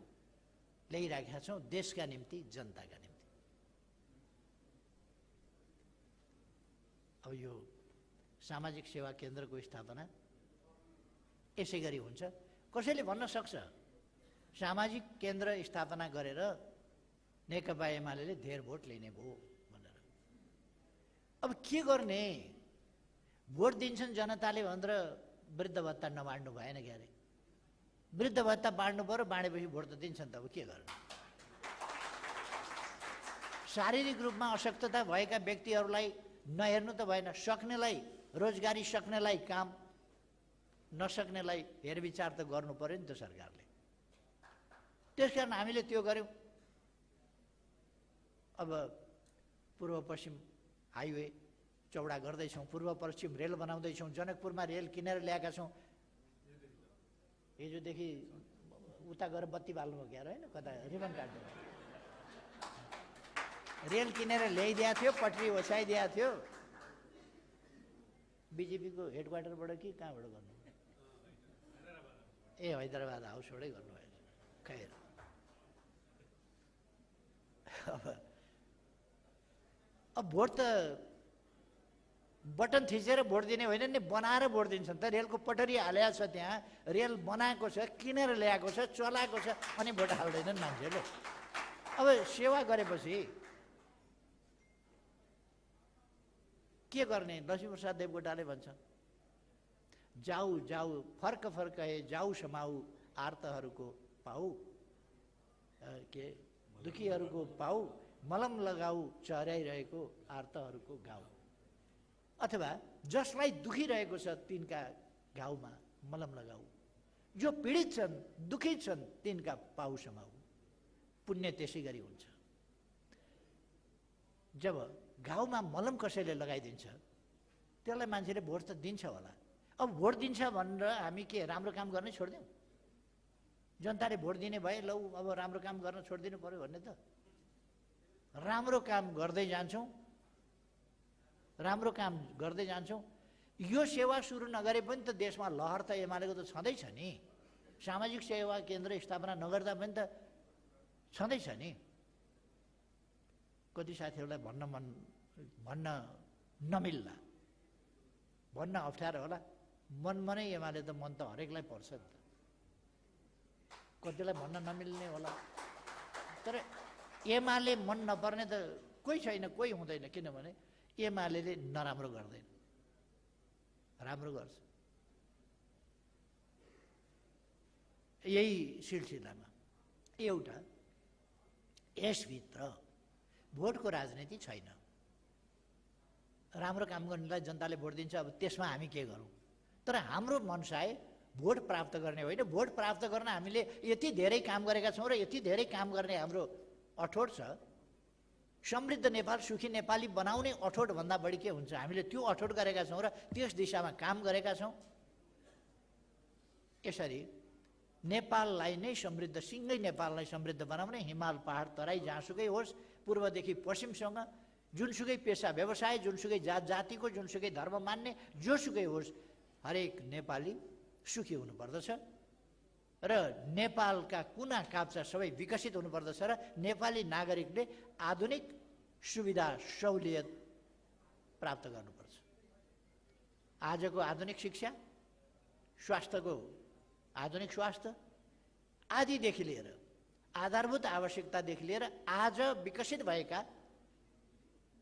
ल्याइराखेका छौँ देशका निम्ति, जनताका निम्ति। अब यो सामाजिक सेवा केन्द्रको स्थापना यसै गरी हुन्छ। कसैले भन्न सक्छ सामाजिक केन्द्र स्थापना गरेर नेकपा एमाले धेर भोट लिने भयो भनेर। अब के गर्ने? भोट दिन्छन् जनताले भनेर वृद्ध भत्ता नबाँड्नु भएन क्यारे? वृद्ध भत्ता बाँड्नु पर्यो, बाँडेपछि भोट त दिन्छ नि त, अब के गर्नु। शारीरिक रूपमा अशक्तता भएका व्यक्तिहरूलाई नहेर्नु त भएन, सक्नेलाई रोजगारी, सक्नेलाई काम, नसक्नेलाई हेरविचार त गर्नु पर्यो नि त सरकारले। त्यसकारण हामीले त्यो गर्यौँ। अब पूर्व पश्चिम हाइवे चौडा गर्दैछौँ, पूर्व पश्चिम रेल बनाउँदैछौँ, जनकपुरमा रेल किनेर ल्याएका छौँ। हिजोदेखि उता गएर बत्ती बाल्नु क्या होइन, कता रिबन काट्नु, रेल किनेर ल्याइदिएको थियो, पटरी ओछ्याइदिएको थियो। बिजेपीको हेडक्वार्टरबाट कि कहाँबाट गर्नु? ए हैदराबाद हाउसबाटै गर्नुभएछ। खैर अब भोट त बटन थिचेर भोट दिने होइन नि, बनाएर भोट दिन्छन् त। रेलको पटरी हालेको छ, त्यहाँ रेल बनाएको छ, किनेर ल्याएको छ, चलाएको छ, अनि भोट हाल्दैनन् मान्छेहरूले। अब सेवा गरेपछि के गर्ने? लक्ष्मीप्रसाद देवकोटाले भन्छ, जाऊ जाऊ फर्क फर्क है जाऊ समाऊ आर्तहरूको पाऊ, के दुखीहरूको पाऊ, मलम लगाऊ चर्याइरहेको आर्तहरूको घाउ। अथवा जसलाई दुखिरहेको छ तिनका घाउमा मलम लगाऊ, जो पीडित छन् दुखित छन् तिनका पाउ समाऊ। पुण्य त्यसै गरी हुन्छ। जब घाउमा मलम कसैले लगाइदिन्छ त्यसलाई मान्छेले भोट त दिन्छ होला। अब भोट दिन्छ भनेर हामी के राम्रो काम गर्ने छोडिदिउँ? जनताले भोट दिने भए लौ अब राम्रो काम गर्न छोडिदिनु पर्यो भन्ने त? राम्रो काम गर्दै जान्छौँ, राम्रो काम गर्दै जान्छौँ। यो सेवा सुरु नगरे पनि त देशमा लहर त एमालेको त छँदैछ नि। सामाजिक सेवा केन्द्र स्थापना नगर्दा पनि त छँदैछ नि। कति साथीहरूलाई भन्न नमिल्ला, भन्न अप्ठ्यारो होला, मनमा नै एमाले त मन त हरेकलाई पर्छ नि त। कतिलाई भन्न नमिल्ने होला, तर एमाले मन नपर्ने त कोही छैन, कोही हुँदैन। किनभने एमाले नराम्रो गर्दैन, राम्रो गर्छ। यही सिलसिलामा एउटा यसभित्र भोटको राजनीति छैन। राम्रो काम गर्नेलाई जनताले भोट दिन्छ, अब त्यसमा हामी के गरौँ? तर हाम्रो मनसाय भोट प्राप्त गर्ने होइन। भोट प्राप्त गर्न हामीले यति धेरै काम गरेका छौँ र यति धेरै काम गर्ने हाम्रो अठोट छ। समृद्ध नेपाल, सुखी नेपाली बनाउने अठोटभन्दा बढी के हुन्छ? हामीले त्यो अठोट गरेका छौँ र त्यस दिशामा काम गरेका छौँ। यसरी नेपाललाई नै समृद्ध, सिँगै नेपाललाई समृद्ध बनाउने, हिमाल पहाड तराई जहाँसुकै होस्, पूर्वदेखि पश्चिमसँग जुनसुकै पेसा व्यवसाय, जुनसुकै जात जातिको, जुनसुकै धर्म मान्ने जोसुकै होस्, हरेक नेपाली सुखी हुनुपर्दछ र नेपालका कुना काप्चा सबै विकसित हुनुपर्दछ र नेपाली नागरिकले आधुनिक सुविधा सहुलियत प्राप्त गर्नुपर्छ। आजको आधुनिक शिक्षा, स्वास्थ्यको आधुनिक स्वास्थ्य आदिदेखि लिएर, आधारभूत आवश्यकतादेखि लिएर आज विकसित भएका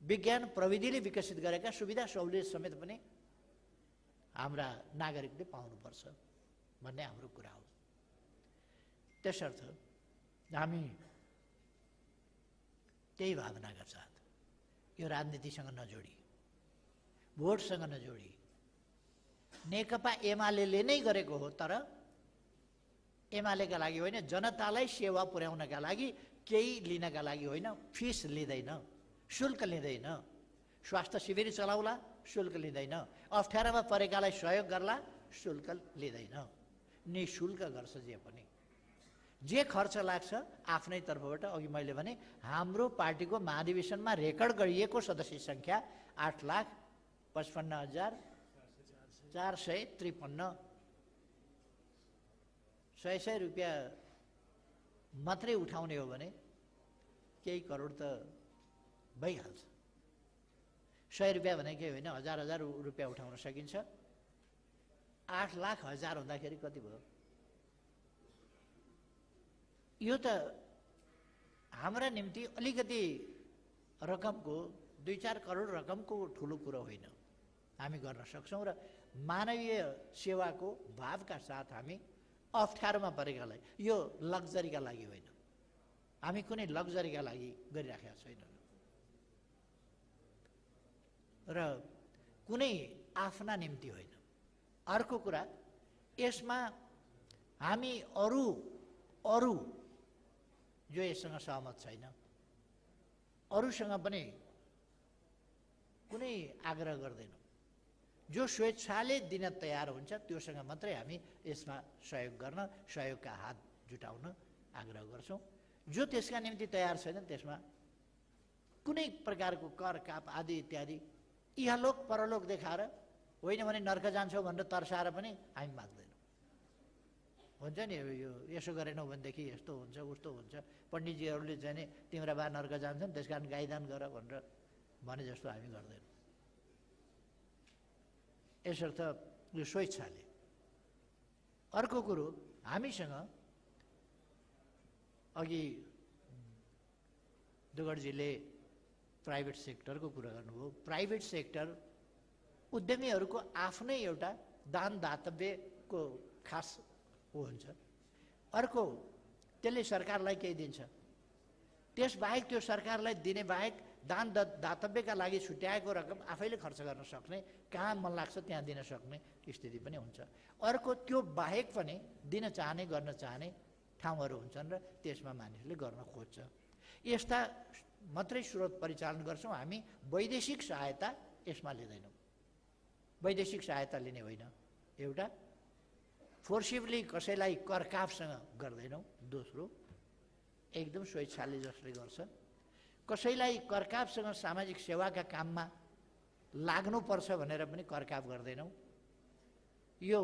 विज्ञान प्रविधिले विकसित गरेका सुविधा सहुलियत समेत पनि हाम्रा नागरिकले पाउनुपर्छ भन्ने हाम्रो कुरा हो। त्यसर्थ हामी त्यही भावनाका साथ यो राजनीतिसँग नजोडी, भोटसँग नजोडी, नेकपा एमाले नै गरेको हो, तर एमालेका लागि होइन, जनतालाई सेवा पुर्याउनका लागि, केही लिनका लागि होइन। फिस लिँदैन, शुल्क लिँदैन। स्वास्थ्य शिविर चलाउला, शुल्क लिँदैन। अप्ठ्यारोमा परेकालाई सहयोग गर्ला, शुल्क लिँदैन। निःशुल्क गर्छ। जे पनि जे खर्च लाग्छ आफ्नै तर्फबाट। अघि मैले भने हाम्रो पार्टीको महाधिवेशनमा रेकर्ड गरिएको सदस्य सङ्ख्या 8,55,453। 100 रुपियाँ मात्रै उठाउने हो भने केही करोड त भइहाल्छ। 100 रुपियाँ भनेकै होइन, हजार रुपियाँ उठाउन सकिन्छ। 8 लाख 1000 हुँदाखेरि कति भयो? यो त हाम्रा निम्ति अलिकति रकमको, 2-4 करोड रकमको ठुलो कुरो होइन। हामी गर्न सक्छौँ र मानवीय सेवाको भावका साथ हामी अप्ठ्यारोमा परेकालाई, यो लग्जरीका लागि होइन, हामी कुनै लग्जरीका लागि गरिराखेका छैनौँ र कुनै आफ्ना निम्ति होइन। अर्को कुरा, यसमा हामी अरू जो यससँग सहमत छैन अरूसँग पनि कुनै आग्रह गर्दैनौँ। जो स्वेच्छाले दिन तयार हुन्छ त्योसँग मात्रै हामी यसमा सहयोग गर्न, सहयोगका हात जुटाउन आग्रह गर्छौँ। जो त्यसका निम्ति तयार छैन त्यसमा कुनै प्रकारको कर काप आदि इत्यादि इहलोक परलोक देखाएर होइन भने नर्क जान्छौँ भनेर तर्साएर पनि हामी माग्दैनौँ। हुन्छ नि, यो यसो गरेनौ भनेदेखि यस्तो हुन्छ उस्तो हुन्छ, पण्डितजीहरूले चाहिँ नि तिम्रा बा नर्क जान्छन् त्यस कारण गाईदान गर भनेर भने जस्तो हामी गर्दैनौँ। यसर्थ यो स्वेच्छाले। अर्को कुरो, हामीसँग अघि दुगडजीले प्राइभेट सेक्टरको कुरा गर्नुभयो। प्राइभेट सेक्टर उद्यमीहरूको आफ्नै एउटा दान दातव्यको खास हुन्छ। अर्को, त्यसले सरकारलाई केही दिन्छ, त्यसबाहेक त्यो सरकारलाई दिने बाहेक दान दातव्यका लागि छुट्याएको रकम आफैले खर्च गर्न सक्ने, कहाँ मन लाग्छ त्यहाँ दिन सक्ने स्थिति पनि हुन्छ। अर्को, त्यो बाहेक पनि दिन चाहने गर्न चाहने ठाउँहरू हुन्छन् र त्यसमा मानिसले गर्न खोज्छ। यस्ता मात्रै स्रोत परिचालन गर्छौँ हामी। वैदेशिक सहायता यसमा लिँदैनौँ। वैदेशिक सहायता लिने होइन। एउटा, फोर्सिबली कसैलाई करकाफसँग गर्दैनौँ। दोस्रो, एकदम स्वेच्छाले जसले गर्छ, कसैलाई करकाफसँग सामाजिक सेवाका काममा लाग्नुपर्छ भनेर पनि करकाफ गर्दैनौँ। यो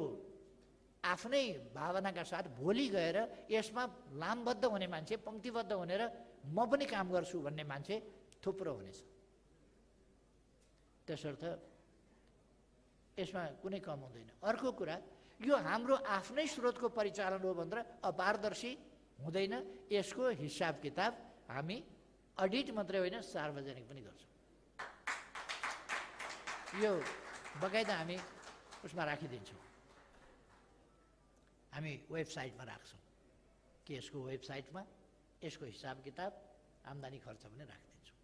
आफ्नै भावनाका साथ भोलि गएर यसमा लामबद्ध हुने मान्छे, पङ्क्तिबद्ध हुनेर म पनि काम गर्छु भन्ने मान्छे थुप्रो हुनेछ। त्यसर्थ यसमा कुनै कम हुँदैन। अर्को कुरा, यो हाम्रो आफ्नै स्रोतको परिचालन हो भनेर अपारदर्शी हुँदैन। यसको हिसाब किताब हामी अडिट मात्रै होइन सार्वजनिक पनि गर्छौँ। यो बकाइदा हामी उसमा राखिदिन्छौँ, हामी वेबसाइटमा राख्छौँ कि यसको वेबसाइटमा यसको हिसाब किताब आम्दानी खर्च पनि राखिदिन्छौँ।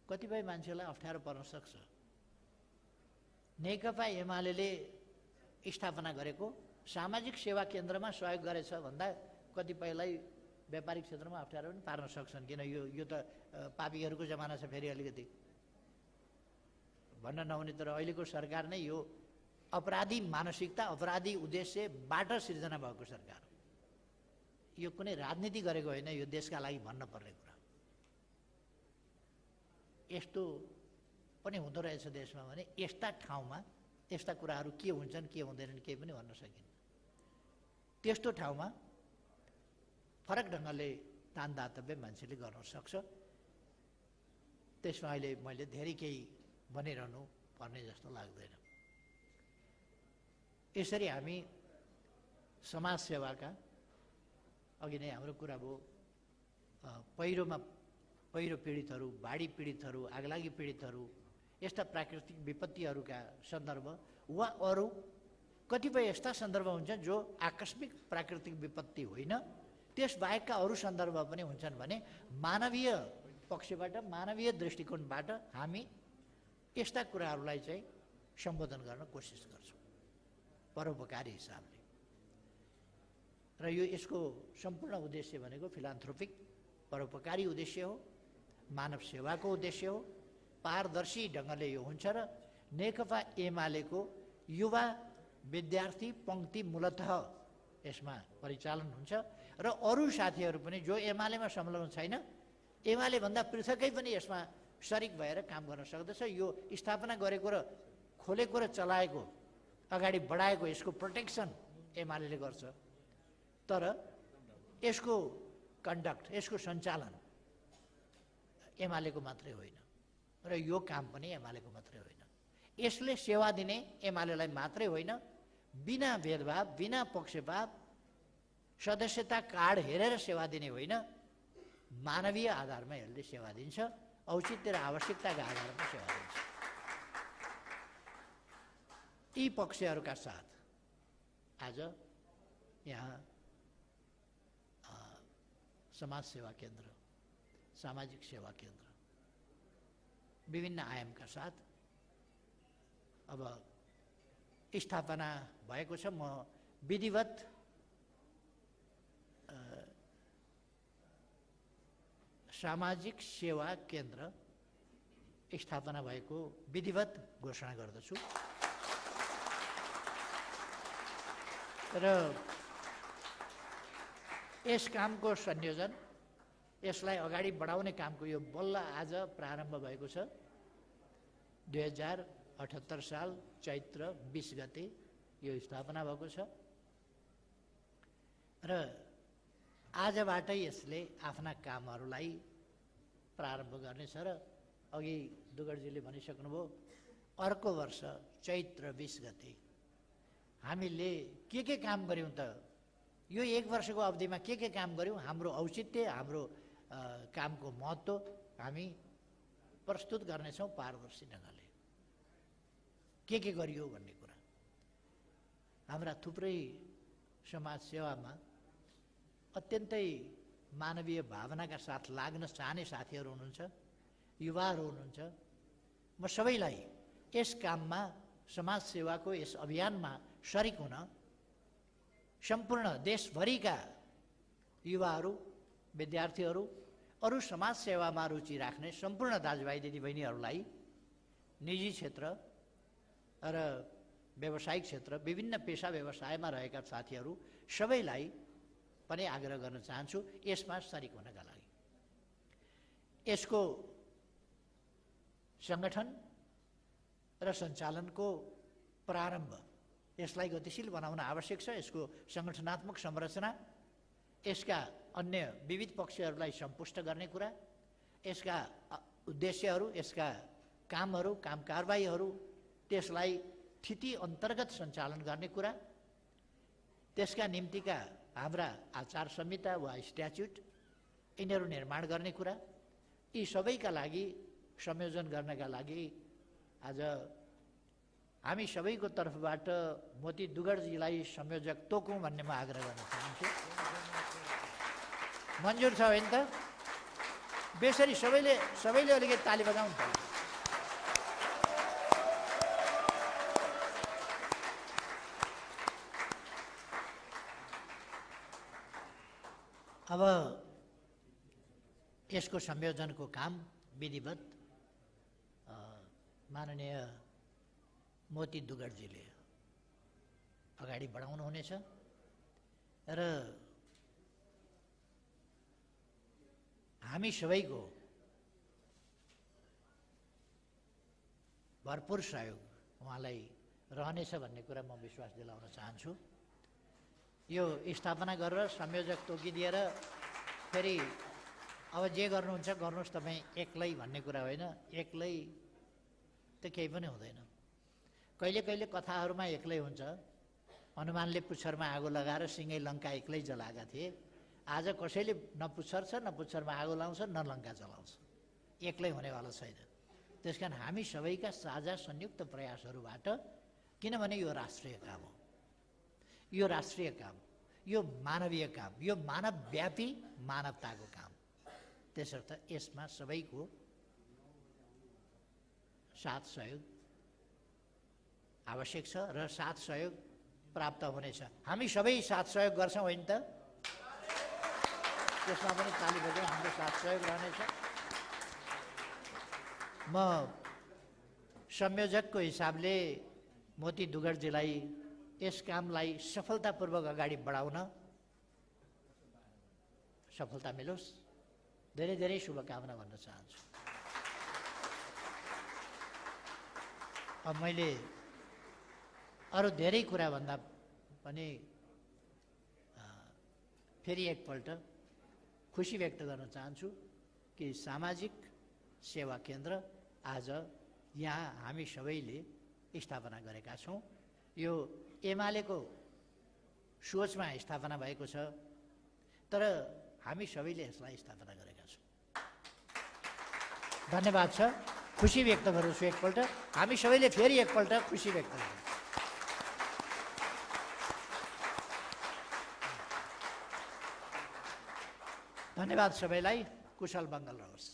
कतिपय मान्छेलाई अप्ठ्यारो पर्न सक्छ। नेकपा एमाले स्थापना गरेको सामाजिक सेवा केन्द्रमा सहयोग गरेछ भन्दा कतिपयलाई व्यापारिक क्षेत्रमा अप्ठ्यारो पनि पार्न सक्छन्। किन यो त पापीहरूको जमाना छ, फेरि अलिकति भन्न नहुने। तर अहिलेको सरकार नै यो अपराधी मानसिकता, अपराधी उद्देश्यबाट सिर्जना भएको सरकार हो। यो कुनै राजनीति गरेको होइन, यो देशका लागि भन्न पर्ने कुरा। यस्तो पनि हुँदो रहेछ देशमा भने यस्ता ठाउँमा यस्ता कुराहरू के हुन्छन् के हुँदैनन् केही पनि भन्न सकिन्न। त्यस्तो ठाउँमा फरक ढङ्गले दान दातव्य मान्छेले गर्न सक्छ। त्यसमा अहिले मैले धेरै केही भनिरहनु पर्ने जस्तो लाग्दैन। यसरी हामी समाज सेवाका, अघि नै हाम्रो कुरा भयो, पहिरो पीडितहरू, बाढी पीडितहरू, आगलागी पीडितहरू, यस्ता प्राकृतिक विपत्तिहरूका सन्दर्भ वा अरू कतिपय यस्ता सन्दर्भ हुन्छन् जो आकस्मिक प्राकृतिक विपत्ति होइन, त्यसबाहेकका अरू सन्दर्भ पनि हुन्छन् भने मानवीय पक्षबाट, मानवीय दृष्टिकोणबाट हामी यस्ता कुराहरूलाई चाहिँ सम्बोधन गर्न कोसिस गर्छौँ परोपकारी हिसाबले। र यसको सम्पूर्ण उद्देश्य भनेको फिलान्थ्रोपिक परोपकारी उद्देश्य हो, मानव सेवाको उद्देश्य हो। पारदर्शी ढङ्गले यो हुन्छ र नेकपा एमालेको युवा विद्यार्थी पङ्क्ति मूलतः यसमा परिचालन हुन्छ र अरू साथीहरू पनि जो एमालेमा संलग्न छैन, एमाले भन्दा पृथकै पनि यसमा सरिक भएर काम गर्न सक्दछ। यो स्थापना गरेको र खोलेको र चलाएको, अगाडि बढाएको यसको प्रोटेक्सन एमाले गर्छ। तर यसको कन्डक्ट, यसको सञ्चालन एमालेको मात्रै होइन र यो काम पनि एमालेको मात्रै होइन। यसले सेवा दिने एमालेलाई मात्रै होइन, बिना भेदभाव, बिना पक्षपात, सदस्यता कार्ड हेरेर सेवा दिने होइन, मानवीय आधारमा यसले सेवा दिन्छ, औचित्य र आवश्यकताका आधारमा सेवा दिन्छ। यी पक्षहरूका साथ आज यहाँ समाज सेवा केन्द्र, सामाजिक सेवा केन्द्र विभिन्न आयामका साथ अब स्थापना भएको छ। म विधिवत सामाजिक सेवा केन्द्र स्थापना भएको विधिवत घोषणा गर्दछु। र यस कामको संयोजन, यसलाई अगाडि बढाउने कामको यो बल्ल आज प्रारम्भ भएको छ। 2078 साल चैत्र 20 गते यो स्थापना भएको छ र आजबाटै यसले आफ्ना कामहरूलाई प्रारम्भ गर्नेछ। र अघि दुगडजीले भनिसक्नुभयो, अर्को वर्ष चैत्र 20 गते हामीले के काम गर्यौँ त, यो 1 वर्षको अवधिमा के काम गर्यौँ, हाम्रो औचित्य, हाम्रो कामको महत्त्व हामी प्रस्तुत गर्नेछौँ पारदर्शी ढङ्गले। के गरियो भन्ने कुरा हाम्रा थुप्रै समाज सेवामा अत्यन्तै मानवीय भावनाका साथ लाग्न चाहने साथीहरू हुनुहुन्छ, युवाहरू हुनुहुन्छ। म सबैलाई यस काममा, समाज सेवाको यस अभियानमा सरिक हुन सम्पूर्ण देशभरिका युवाहरू, विद्यार्थीहरू, अरू समाज सेवामा रुचि राख्ने सम्पूर्ण दाजुभाइ दिदीबहिनीहरूलाई निजी क्षेत्र र व्यावसायिक क्षेत्र, विभिन्न पेसा व्यवसायमा रहेका साथीहरू सबैलाई पनि आग्रह गर्न चाहन्छु यसमा सरिक हुनका लागि। यसको सङ्गठन र सञ्चालनको प्रारम्भ, यसलाई गतिशील बनाउन आवश्यक छ। यसको सङ्गठनात्मक संरचना, यसका अन्य विविध पक्षहरूलाई सम्पुष्ट गर्ने कुरा, यसका उद्देश्यहरू, यसका कामहरू, काम कारबाहीहरू, त्यसलाई स्थिति अन्तर्गत सञ्चालन गर्ने कुरा, त्यसका निम्तिका हाम्रा आचार संहिता वा स्ट्याच्युट यिनीहरू निर्माण गर्ने कुरा, यी सबैका लागि संयोजन गर्नका लागि आज हामी सबैको तर्फबाट मोती दुगडजीलाई संयोजक तोकौँ भन्ने म आग्रह गर्न चाहन्छु। मन्जुर छ होइन त? बेसरी सबैले अलिकति ताली बजाउनु पर्छ। अब यसको संयोजनको काम विधिवत माननीय मोती दुगडजीले अगाडि बढाउनु हुनेछ र हामी सबैको भरपुर सहयोग उहाँलाई रहनेछ भन्ने कुरा म विश्वास दिलाउन चाहन्छु। यो स्थापना गरेर संयोजक तोकिदिएर फेरि अब जे गर्नुहुन्छ गर्नुहोस् तपाईँ एक्लै भन्ने कुरा होइन। एक्लै त केही पनि हुँदैन। कहिले कहिले कथाहरूमा एक्लै हुन्छ। हनुमानले पुच्छरमा आगो लगाएर सिँगै लङ्का एक्लै जलाएका थिए। आज कसैले न पुच्छर छ, न पुच्छरमा आगो लाउँछ, न लङ्का जलाउँछ। एक्लै हुनेवाला छैन। त्यस कारण हामी सबैका साझा संयुक्त प्रयासहरूबाट, किनभने यो राष्ट्रिय काम हो, यो राष्ट्रिय काम, यो मानवीय काम, यो मानवव्यापी मानवताको काम, त्यसर्थ यसमा सबैको साथ सहयोग आवश्यक छ र साथ सहयोग प्राप्त हुनेछ। हामी सबै साथ सहयोग गर्छौँ होइन त? त्यसमा पनि ताली बजाउँ, हाम्रो साथ सहयोग रहनेछ। म संयोजकको हिसाबले मोती दुगडजीलाई यस कामलाई सफलतापूर्वक अगाडि बढाउन सफलता मिलोस्, धेरै धेरै शुभकामना भन्न चाहन्छु। अब मैले अरू धेरै कुरा भन्दा पनि फेरि एकपल्ट खुसी व्यक्त गर्न चाहन्छु कि सामाजिक सेवा केन्द्र आज यहाँ हामी सबैले स्थापना गरेका छौँ। यो एमालेको सोचमा स्थापना भएको छ, तर हामी सबैले यसलाई स्थापना गरेका छौँ। धन्यवाद छ। खुसी व्यक्त गर्छु एकपल्ट। हामी सबैले फेरि एकपल्ट खुसी व्यक्त गर्छौँ। धन्यवाद सबैलाई। कुशल मङ्गल रहोस्।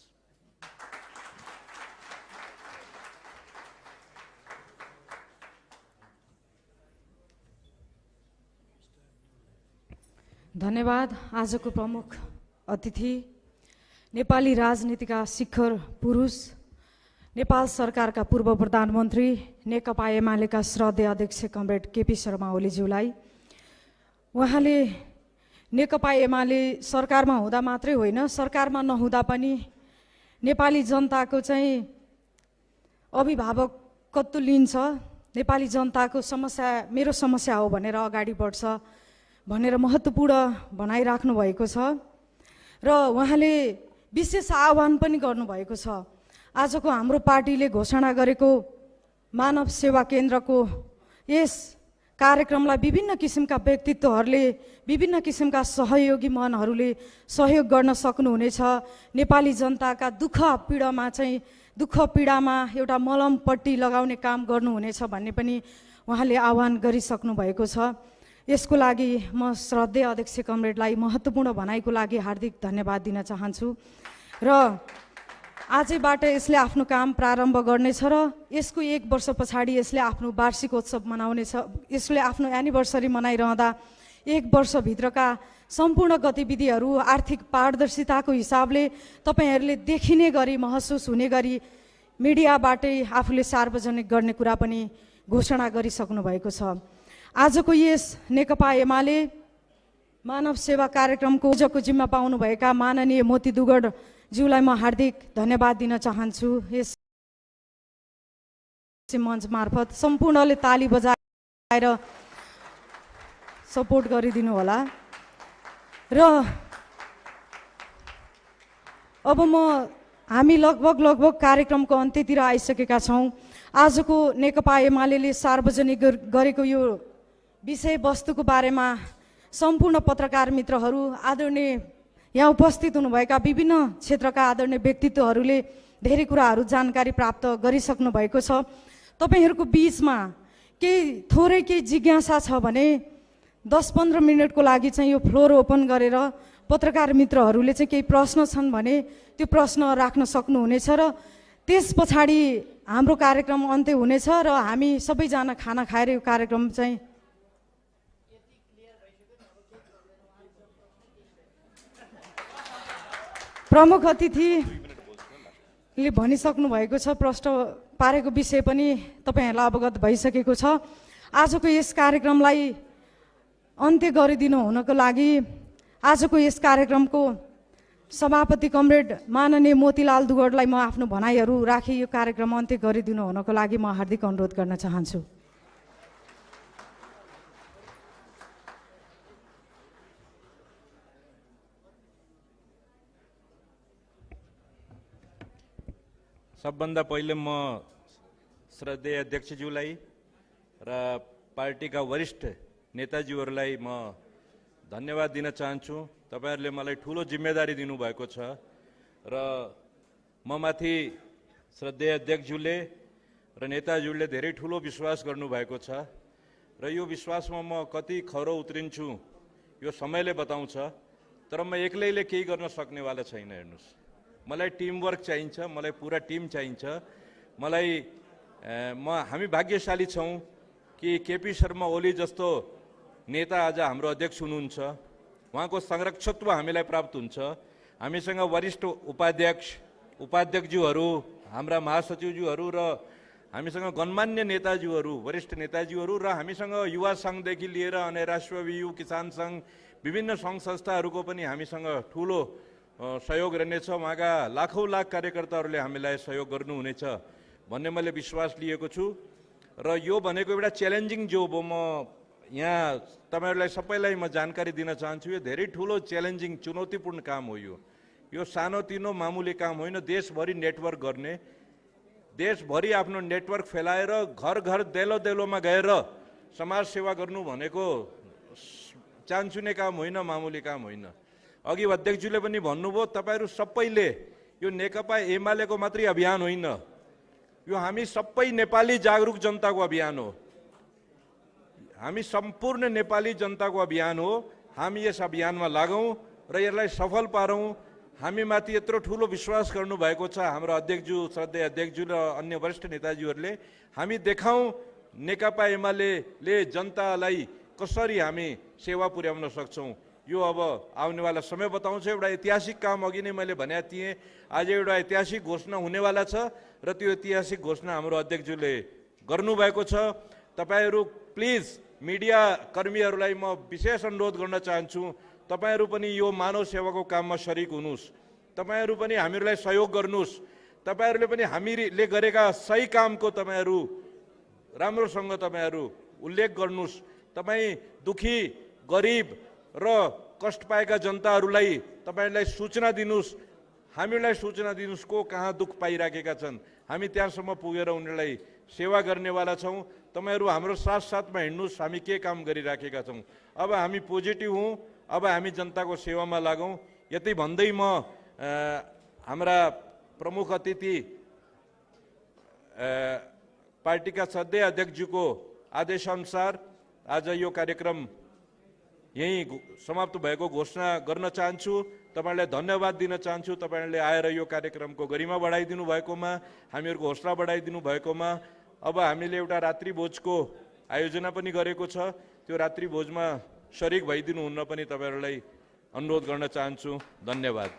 धन्यवाद। आजको प्रमुख अतिथि नेपाली राजनीतिका शिखर पुरुष, नेपाल सरकारका पूर्व प्रधानमन्त्री, नेकपा एमालेका श्रद्धेय अध्यक्ष कमरेड केपी शर्मा ओलीज्यूलाई। उहाँले नेकपा एमाले सरकारमा हुँदा मात्रै होइन, सरकारमा नहुँदा पनि नेपाली जनताको चाहिँ अभिभावकत्व लिन्छ, नेपाली जनताको समस्या मेरो समस्या हो भनेर अगाडि बढ्छ भनेर महत्त्वपूर्ण भनाइराख्नु भएको छ र उहाँले विशेष आह्वान पनि गर्नुभएको छ। आजको हाम्रो पार्टीले घोषणा गरेको मानव सेवा केन्द्रको यस कार्यक्रमलाई विभिन्न किसिमका व्यक्तित्वहरूले, विभिन्न किसिमका सहयोगी मनहरूले सहयोग गर्न सक्नुहुनेछ। नेपाली जनताका दुःख पीडामा एउटा मलमपट्टि लगाउने काम गर्नुहुनेछ भन्ने पनि उहाँले आह्वान गरिसक्नु भएको छ। यसको लागि म श्रद्धेय अध्यक्ष कमरेडलाई महत्त्वपूर्ण भनाइको लागि हार्दिक धन्यवाद दिन चाहन्छु र आजैबाट यसले आफ्नो काम प्रारम्भ गर्नेछ र यसको 1 वर्ष पछाडि यसले आफ्नो वार्षिकोत्सव मनाउनेछ। यसले आफ्नो एनिभर्सरी मनाइरहँदा 1 वर्षभित्रका सम्पूर्ण गतिविधिहरू आर्थिक पारदर्शिताको हिसाबले तपाईँहरूले देखिने गरी, महसुस हुने गरी मिडियाबाटै आफूले सार्वजनिक गर्ने कुरा पनि घोषणा गरिसक्नु भएको छ। आजको यस नेकपा एमाले मानव सेवा कार्यक्रमको आयोजकको जिम्मा पाउनुभएका माननीय मोती दुगडज्यूलाई म हार्दिक धन्यवाद दिन चाहन्छु। यस मञ्च मार्फत सम्पूर्णले ताली बजाएर सपोर्ट गरिदिनु होला। र अब हामी लगभग कार्यक्रमको अन्त्यतिर आइसकेका छौँ। आजको नेकपा एमाले सार्वजनिक गरेको यो विषयवस्तुको बारेमा सम्पूर्ण पत्रकार मित्रहरू, आदरणीय यहाँ उपस्थित हुनुभएका विभिन्न क्षेत्रका आदरणीय व्यक्तित्वहरूले धेरै कुराहरू जानकारी प्राप्त गरिसक्नु भएको छ। तपाईँहरूको बिचमा थोरै केही जिज्ञासा छ भने 10-15 मिनटको लागि चाहिँ यो फ्लोर ओपन गरेर पत्रकार मित्रहरूले चाहिँ केही प्रश्न छन् भने त्यो प्रश्न राख्न सक्नुहुनेछ र त्यस पछाडि हाम्रो कार्यक्रम अन्त्य हुनेछ र हामी सबैजना खाना खाएर यो कार्यक्रम चाहिँ प्रमुख अतिथिले भनिसक्नु भएको छ। प्रश्न पारेको विषय पनि तपाईँहरूलाई अवगत भइसकेको छ। आजको यस कार्यक्रमलाई अन्त्य गरिदिनु हुनको लागि आजको यस कार्यक्रमको सभापति कमरेड माननीय मोतीलाल दुगडलाई म आफ्नो भनाइहरू राखी यो कार्यक्रम अन्त्य गरिदिनु हुनको लागि म हार्दिक अनुरोध गर्न चाहन्छु। सबभन्दा पहिले म श्रद्धेय अध्यक्षज्यूलाई र पार्टीका वरिष्ठ नेताजीहरूलाई म धन्यवाद दिन चाहन्छु। तपाईहरूले मलाई ठुलो जिम्मेदारी दिनुभएको छ र म माथि श्रद्धेय अध्यक्षज्यूले र नेताज्यूले धेरै ठुलो विश्वास गर्नुभएको छ र यो विश्वासमा म कति खरो उत्रिन्छु यो समयले बताउँछ। तर म एक्लैले केही गर्न सक्नेवाला छैन। हेर्नुहोस्, मलाई टिमवर्क चाहिन्छ, मलाई पुरा टिम चाहिन्छ। हामी भाग्यशाली छौँ कि केपी शर्मा ओली जस्तो नेता आज हाम्रो अध्यक्ष हुनुहुन्छ। उहाँको संरक्षकत्व हामीलाई प्राप्त हुन्छ। हामीसँग वरिष्ठ उपाध्यक्षज्यूहरू, हाम्रा महासचिवज्यूहरू र हामीसँग गणमान्य नेताज्यूहरू, वरिष्ठ नेताज्यूहरू र हामीसँग युवा सङ्घदेखि लिएर अनि राष्ट्रिय युवा किसान सङ्घ, विभिन्न सङ्घ संस्थाहरूको पनि हामीसँग ठुलो सहयोग रहनेछ। उहाँका लाखौँ लाख कार्यकर्ताहरूले हामीलाई सहयोग गर्नुहुनेछ भन्ने मैले विश्वास लिएको छु र यो भनेको एउटा च्यालेन्जिङ जोब हो। म यहाँ तपाईहरूलाई सबैलाई म जानकारी दिन चाहन्छु, यो धेरै ठुलो च्यालेन्जिङ चुनौतीपूर्ण काम हो। यो सानोतिनो मामुली काम होइन। देशभरि नेटवर्क गर्ने, देशभरि आफ्नो नेटवर्क फैलाएर घर घर देलो देलोमा गएर समाज सेवा गर्नु भनेको चान्चुने काम होइन, मामुली काम होइन। अघि अध्यक्षज्यूले पनि भन्नुभयो, तपाईँहरू सबैले यो नेकपा एमालेको मात्रै अभियान होइन, यो हामी सबै नेपाली जागरुक जनताको अभियान हो। हामी सम्पूर्ण नेपाली जनताको अभियान हो। हामी यस अभियानमा लागौँ र यसलाई सफल पारौँ। हामीमाथि यत्रो ठुलो विश्वास गर्नुभएको छ हाम्रो अध्यक्षज्यू, श्रद्धेय अध्यक्षज्यू र अन्य वरिष्ठ नेताजीहरूले। हामी देखाउँ नेकपा एमाले जनतालाई कसरी हामी सेवा पुर्याउन सक्छौँ। यो अब आउनेवाला समय बताउँछ। एउटा ऐतिहासिक काम अघि नै मैले भनेको थिएँ, आज एउटा ऐतिहासिक घोषणा हुनेवाला छ र त्यो ऐतिहासिक घोषणा हाम्रो अध्यक्षज्यूले गर्नुभएको छ। तपाईहरू प्लिज मिडिया कर्मीहरूलाई म विशेष अनुरोध गर्न चाहन्छु, तपाईहरू पनि यो मानव सेवाको काममा सरिक हुनुहोस्। तपाईहरू पनि हामीहरूलाई सहयोग गर्नुहोस्। तपाईहरूले पनि हामीले गरेका सही कामको तपाईहरू राम्रोसँग तपाईहरू उल्लेख गर्नुहोस्। तपाईँ दुखी, गरिब र कष्ट पाएका जनताहरूलाई तपाईहरूलाई सूचना दिनुहोस्, हामीलाई सूचना दिनुहोस् को कहाँ दुःख पाइराखेका छन्। हामी त्यहाँसम्म पुगेर उनीहरूलाई सेवा गर्नेवाला छौँ। तपाईहरू हाम्रो साथसाथमा हिँड्नुहोस्, हामी के काम गरिराखेका छौँ। अब हामी पोजिटिभ हौँ, अब हामी जनताको सेवामा लागौँ। यति भन्दै म हाम्रा प्रमुख अतिथि पार्टीका श्रद्धेय अध्यक्षज्यूको आदेशअनुसार आज यो कार्यक्रम यही समाप्त भएको घोषणा गर्न चाहन्छु। तपाईहरुलाई धन्यवाद दिन चाहन्छु। तपाईहरुले आएर यो कार्यक्रमको गरिमा बढाइदिनु भएकोमा, हामीहरूको हौसला बढाइदिनु भएकोमा। अब हामीले एउटा रात्रि भोजको आयोजना पनि गरेको छ। त्यो रात्रि भोजमा सरिक भइदिनु हुन्न पनि तपाईहरुलाई अनुरोध गर्न चाहन्छु। धन्यवाद।